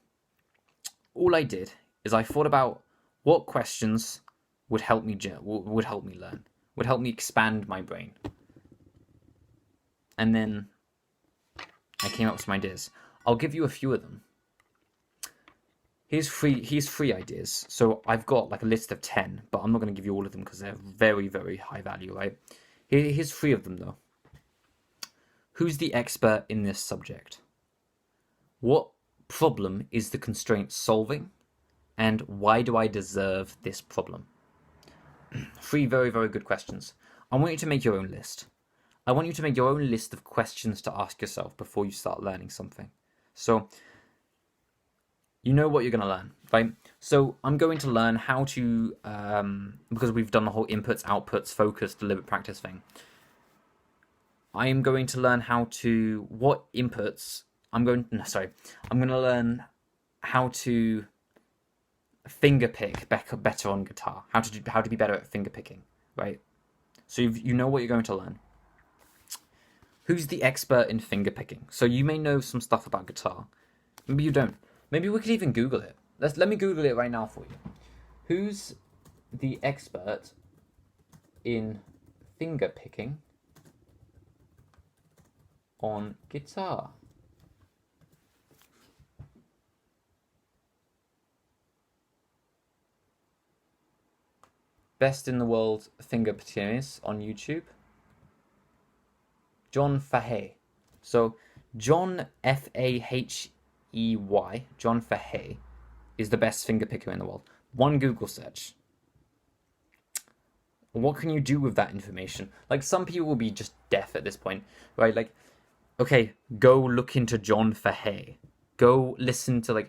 all I did is I thought about what questions would help me learn, would help me expand my brain. And then I came up with some ideas. I'll give you a few of them. Here's three ideas. So I've got like a list of 10, but I'm not going to give you all of them because they're very, very high value, right? Here's 3 of them, though. Who's the expert in this subject? What problem is the constraint solving? And why do I deserve this problem? 3 very, very good questions. I want you to make your own list. I want you to make your own list of questions to ask yourself before you start learning something. So, you know what you're going to learn, right? So I'm going to learn how to, because we've done the whole inputs, outputs, focus, deliberate practice thing. I am going to learn what inputs, I'm going to learn how to finger pick better on guitar, how to be better at finger picking, right? So you know what you're going to learn. Who's the expert in finger picking? So you may know some stuff about guitar. Maybe you don't. Maybe we could even Google it. Let me Google it right now for you. Who's the expert in finger picking on guitar? Best in the world finger pickers on YouTube. John Fahey. So John Fahey, John Fahey, is the best finger picker in the world. One Google search. What can you do with that information? Like, some people will be just deaf at this point, right? Like, okay, go look into John Fahey. Go listen to,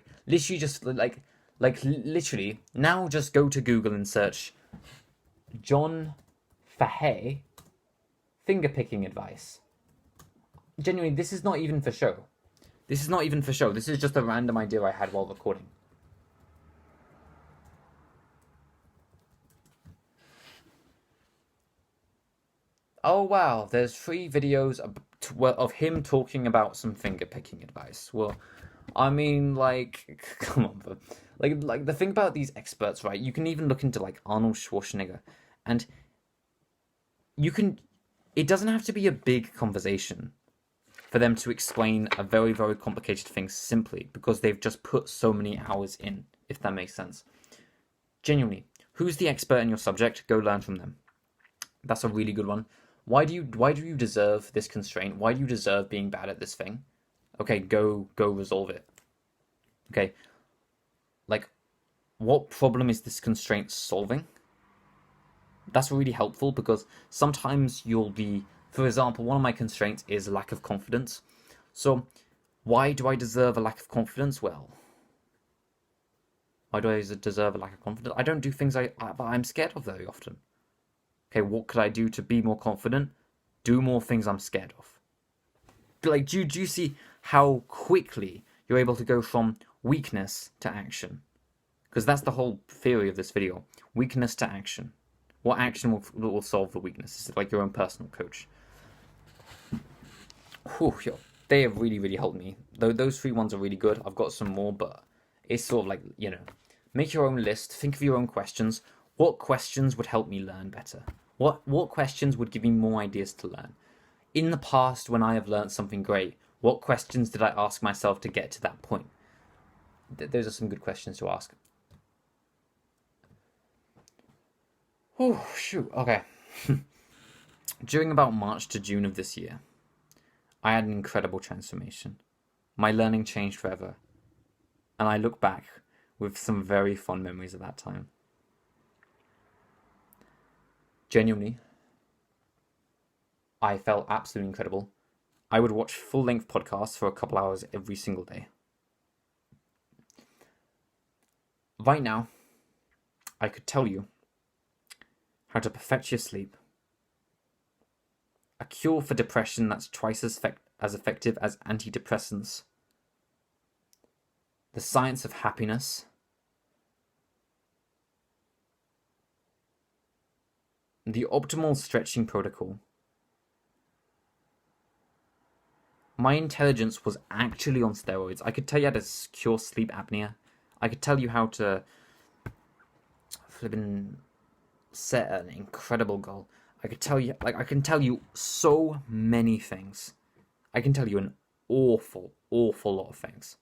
literally, now just go to Google and search John Fahey finger picking advice. Genuinely, this is not even for show. This is not even for show. This is just a random idea I had while recording. Oh wow, there's 3 videos of him talking about some finger picking advice. Well, I mean, like, come on, bro. Like the thing about these experts, right? You can even look into like Arnold Schwarzenegger, and you can. It doesn't have to be a big conversation for them to explain a very, very complicated thing simply because they've just put so many hours in, if that makes sense. Genuinely, who's the expert in your subject? Go learn from them. That's a really good one. Why do you deserve this constraint? Why do you deserve being bad at this thing? Okay, go resolve it. Okay. Like, what problem is this constraint solving? That's really helpful because sometimes you'll be, for example, one of my constraints is lack of confidence. So, why do I deserve a lack of confidence? Well, why do I deserve a lack of confidence? I don't do things I'm scared of very often. Okay, what could I do to be more confident? Do more things I'm scared of. Like, do you see how quickly you're able to go from weakness to action? Because that's the whole theory of this video. Weakness to action. What action will solve the weakness? It's like your own personal coach. Whew, yo, they have really, really helped me. Though those 3 ones are really good. I've got some more, but it's sort of like, make your own list. Think of your own questions. What questions would help me learn better? What questions would give me more ideas to learn? In the past, when I have learned something great, what questions did I ask myself to get to that point? Those are some good questions to ask. Oh, shoot. Okay. During about March to June of this year, I had an incredible transformation. My learning changed forever. And I look back with some very fond memories of that time. Genuinely, I felt absolutely incredible. I would watch full-length podcasts for a couple hours every single day. Right now, I could tell you how to perfect your sleep, a cure for depression that's twice as effective as antidepressants, the science of happiness, the optimal stretching protocol. My intelligence was actually on steroids. I could tell you how to cure sleep apnea. I could tell you how to flipping set an incredible goal. I can tell you so many things. I can tell you an awful lot of things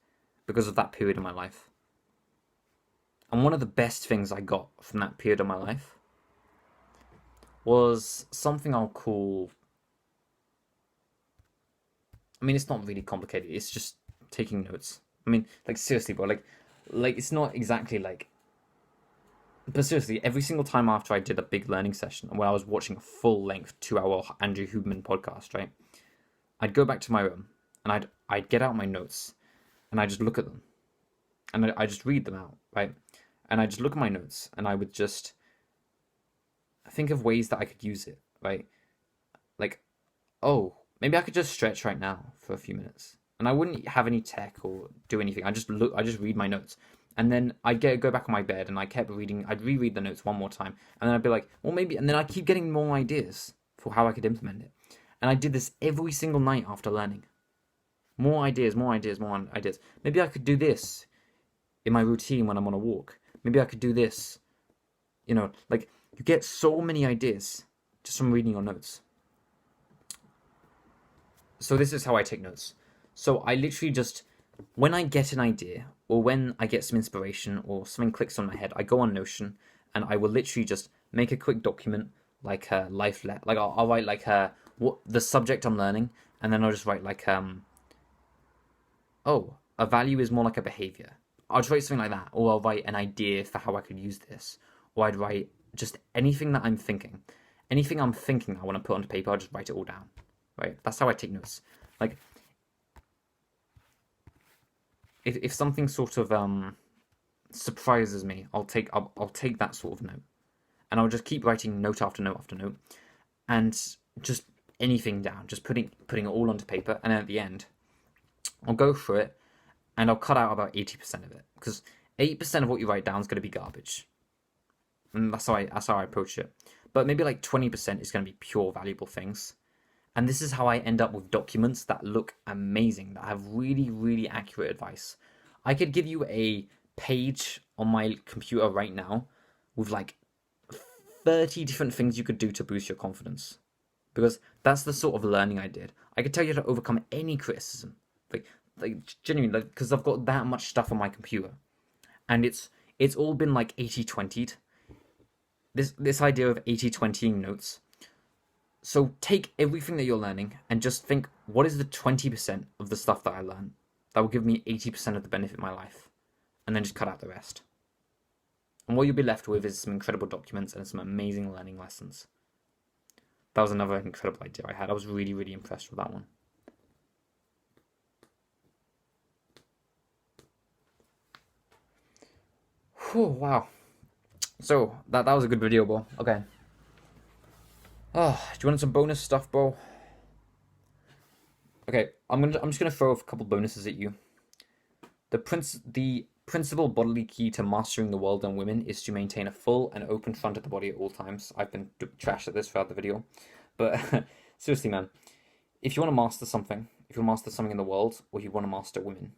because of that period of my life. And one of the best things I got from that period of my life was something I'll call... I mean, it's not really complicated. It's just taking notes. I mean, like, seriously, bro. Like it's not exactly like... But seriously, every single time after I did a big learning session, when I was watching a full-length 2-hour Andrew Huberman podcast, right? I'd go back to my room, and I'd get out my notes, and I'd just look at them. And I just read them out, right? And I just look at my notes, and I would just think of ways that I could use it, right? Like, oh, maybe I could just stretch right now for a few minutes. And I wouldn't have any tech or do anything. I just read my notes. And then I'd go back on my bed and I kept reading. I'd reread the notes one more time. And then I'd be like, well, maybe. And then I'd keep getting more ideas for how I could implement it. And I did this every single night after learning. More ideas. Maybe I could do this in my routine when I'm on a walk. Maybe I could do this. Like, you get so many ideas just from reading your notes. So this is how I take notes. So I literally just, when I get an idea or when I get some inspiration or something clicks on my head, I go on Notion and I will literally just make a quick document like a like I'll write like what the subject I'm learning, and then I'll just write like oh, a value is more like a behavior. I'll just write something like that, or I'll write an idea for how I could use this, or I'd write just anything that I'm thinking. Anything I'm thinking I want to put onto paper, I'll just write it all down. Right? That's how I take notes. Like, if something sort of surprises me, I'll take that sort of note, and I'll just keep writing note after note after note, and just anything down, just putting it all onto paper, and then at the end, I'll go through it and I'll cut out about 80% of it, because 80% of what you write down is going to be garbage. And that's how I approach it. But maybe like 20% is going to be pure valuable things. And this is how I end up with documents that look amazing, that have really, really accurate advice. I could give you a page on my computer right now with like 30 different things you could do to boost your confidence. Because that's the sort of learning I did. I could tell you how to overcome any criticism. Like genuinely, because I've got that much stuff on my computer. And it's all been like 80-20'd. This idea of 80-20ing notes. So take everything that you're learning and just think, what is the 20% of the stuff that I learned that will give me 80% of the benefit of my life? And then just cut out the rest. And what you'll be left with is some incredible documents and some amazing learning lessons. That was another incredible idea I had. I was really, really impressed with that one. Whew, wow. So, that was a good video, bro. Okay. Oh, do you want some bonus stuff, bro? Okay, I'm just gonna throw a couple bonuses at you. The principal bodily key to mastering the world and women is to maintain a full and open front of the body at all times. I've been trash at this throughout the video, but seriously, man, if you want to master something, if you want to master something in the world, or you want to master women,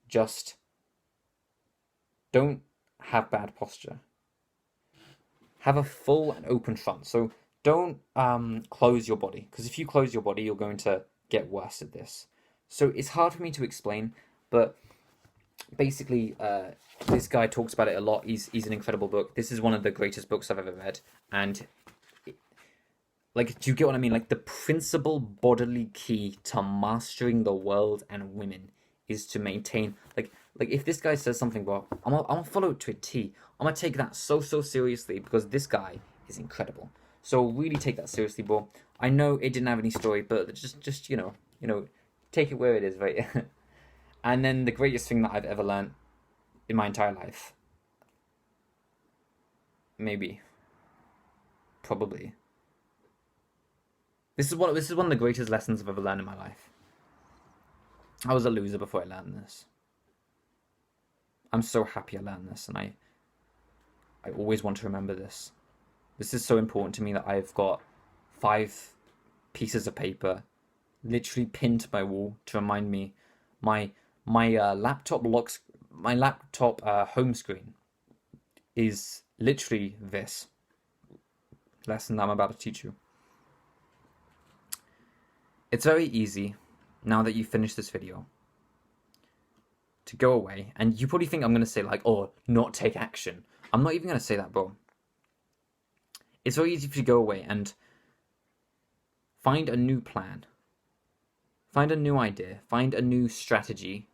just don't have bad posture. Have a full and open front. So don't close your body, because if you close your body, you're going to get worse at this. So it's hard for me to explain, but basically, this guy talks about it a lot. He's an incredible book. This is one of the greatest books I've ever read, and like, do you get what I mean? Like, the principal bodily key to mastering the world and women is to maintain, like if this guy says something, bro, I'm gonna follow it to a T. I'm gonna take that so seriously, because this guy is incredible. So really take that seriously, bro. I know it didn't have any story, but just you know, take it where it is, right? And then the greatest thing that I've ever learned in my entire life, probably. This is one of the greatest lessons I've ever learned in my life. I was a loser before I learned this. I'm so happy I learned this, and I always want to remember this. This is so important to me that I've got 5 pieces of paper literally pinned to my wall to remind me. My laptop home screen is literally this lesson that I'm about to teach you. It's very easy, now that you've finished this video, to go away, and you probably think I'm going to say, like, oh, not take action. I'm not even going to say that, bro. It's very easy for you to go away and find a new plan. Find a new idea. Find a new strategy.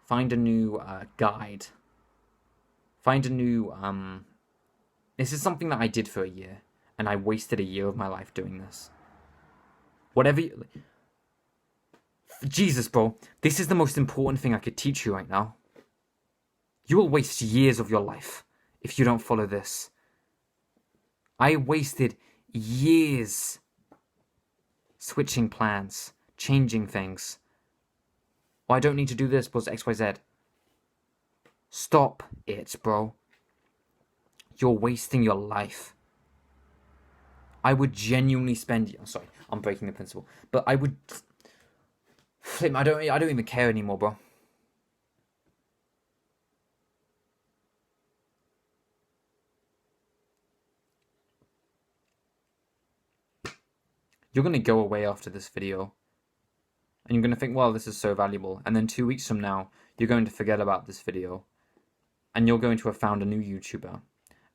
Find a new guide. Find a new... This is something that I did for a year, and I wasted a year of my life doing this. Whatever you... Jesus, bro. This is the most important thing I could teach you right now. You will waste years of your life if you don't follow this. I wasted years switching plans, changing things. Oh, I don't need to do this because XYZ. Stop it, bro. You're wasting your life. I would genuinely spend... I'm sorry, I'm breaking the principle. But I would... Flip, I don't even care anymore, bro. You're going to go away after this video, and you're going to think, well, this is so valuable. And then 2 weeks from now, you're going to forget about this video, and you're going to have found a new YouTuber,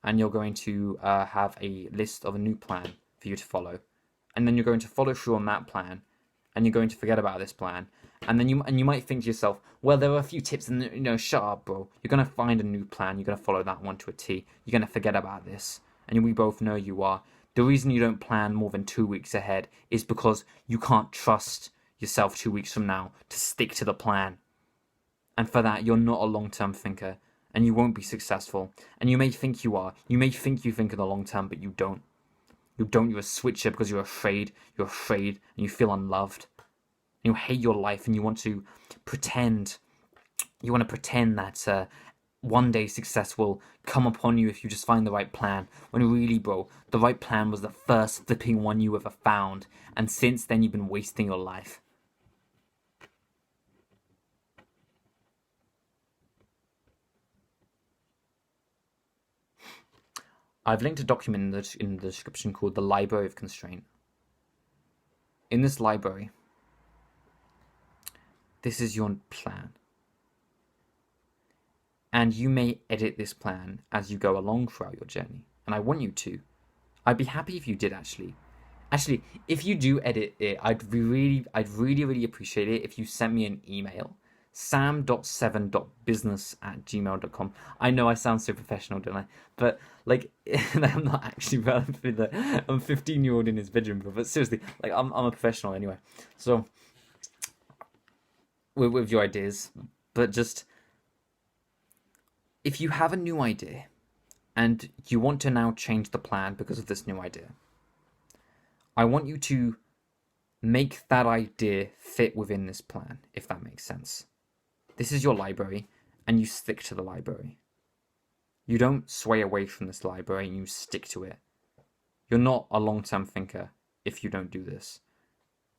and you're going to have a list of a new plan for you to follow. And then you're going to follow through on that plan, and you're going to forget about this plan. And then you might think to yourself, well, there are a few tips, and shut up, bro. You're going to find a new plan. You're going to follow that one to a T. You're going to forget about this. And we both know you are. The reason you don't plan more than 2 weeks ahead is because you can't trust yourself 2 weeks from now to stick to the plan. And for that, you're not a long-term thinker, and you won't be successful. And you may think you are. You may think you think in the long term, but you don't. You don't. You're a switcher because you're afraid. You're afraid, and you feel unloved. you hate your life and you want to pretend that one day success will come upon you if you just find the right plan, when really, bro, the right plan was the first flipping one you ever found, and since then you've been wasting your life. I've linked a document in the description called the Library of Constraint. In this library, this is your plan. And you may edit this plan as you go along throughout your journey. And I want you to. I'd be happy if you did, actually. Actually, if you do edit it, I'd really appreciate it if you sent me an email. sam.7.business@gmail.com. I know I sound so professional, don't I? But, like, I'm not actually relevant. I'm a 15-year-old in his bedroom, but seriously, like, I'm a professional anyway. So, with your ideas, but just, if you have a new idea and you want to now change the plan because of this new idea, I want you to make that idea fit within this plan, if that makes sense. This is your library, and you stick to the library. You don't sway away from this library, and you stick to it. You're not a long-term thinker if you don't do this.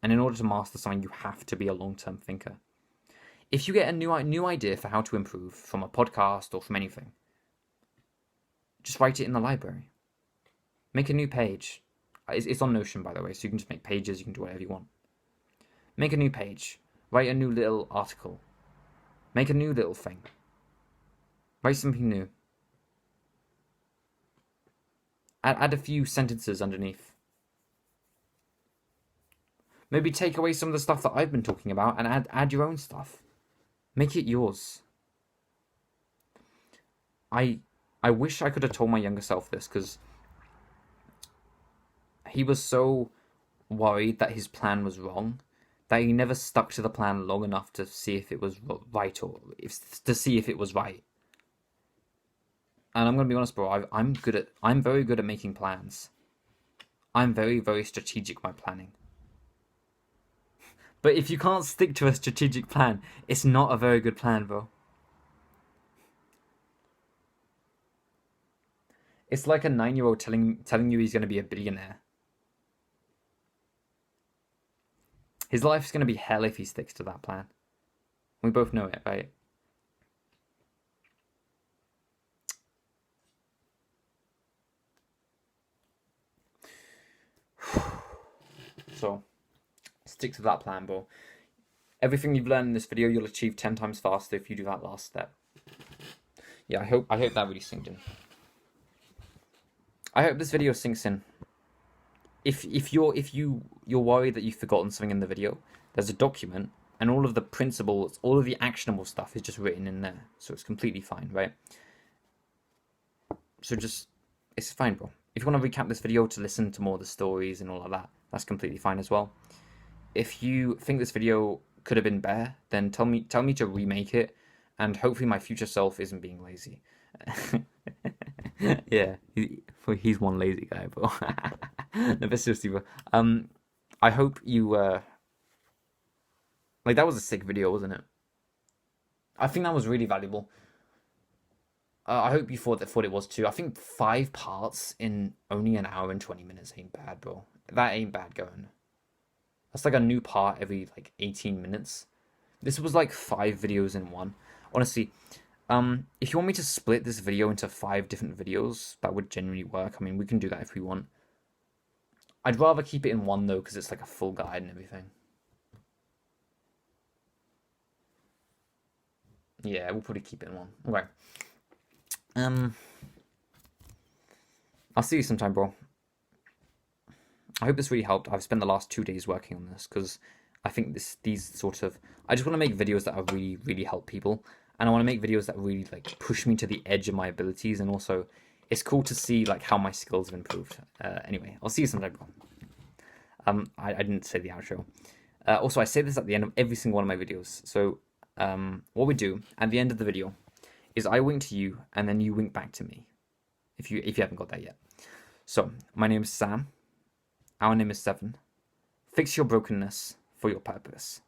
And in order to master something, you have to be a long-term thinker. If you get a new idea for how to improve from a podcast or from anything, just write it in the library. Make a new page. It's on Notion, by the way, so you can just make pages, you can do whatever you want. Make a new page. Write a new little article. Make a new little thing. Write something new. Add a few sentences underneath. Maybe take away some of the stuff that I've been talking about and add your own stuff. Make it yours. I wish I could have told my younger self this, because he was so worried that his plan was wrong that he never stuck to the plan long enough to see if it was right, to see if it was right. And I'm gonna be honest, bro. I'm very good at making plans. I'm very, very strategic with my planning. But if you can't stick to a strategic plan, it's not a very good plan, bro. It's like a 9-year-old telling you he's gonna be a billionaire. His life's going to be hell if he sticks to that plan. We both know it, right? So, stick to that plan, bro. Everything you've learned in this video, you'll achieve 10 times faster if you do that last step. Yeah, I hope that really sinks in. I hope this video sinks in. If you're worried that you've forgotten something in the video, there's a document, and all of the principles, all of the actionable stuff is just written in there, so it's completely fine, right? So it's fine, bro. If you want to recap this video to listen to more of the stories and all of that, that's completely fine as well. If you think this video could have been better, then tell me to remake it, and hopefully my future self isn't being lazy. Yeah, he's one lazy guy, bro. No, but seriously, bro. I hope you like, that was a sick video, wasn't it? I think that was really valuable. I hope you thought it was too. I think 5 parts in only an hour and 20 minutes ain't bad, bro. That ain't bad going. That's like a new part every like 18 minutes. This was like 5 videos in one. Honestly, if you want me to split this video into 5 different videos, that would generally work. I mean, we can do that if we want. I'd rather keep it in one though, because it's like a full guide and everything. Yeah, we'll probably keep it in one. Okay. I'll see you sometime, bro. I hope this really helped. I've spent the last 2 days working on this because I think I just want to make videos that are really, really help people, and I want to make videos that really like push me to the edge of my abilities, and also it's cool to see like how my skills have improved. Anyway, I'll see you sometime, bro. I didn't say the outro. Also, I say this at the end of every single one of my videos. So what we do at the end of the video is I wink to you, and then you wink back to me, if you haven't got that yet. So, my name is Sam. Our name is 7. Fix your brokenness for your purpose.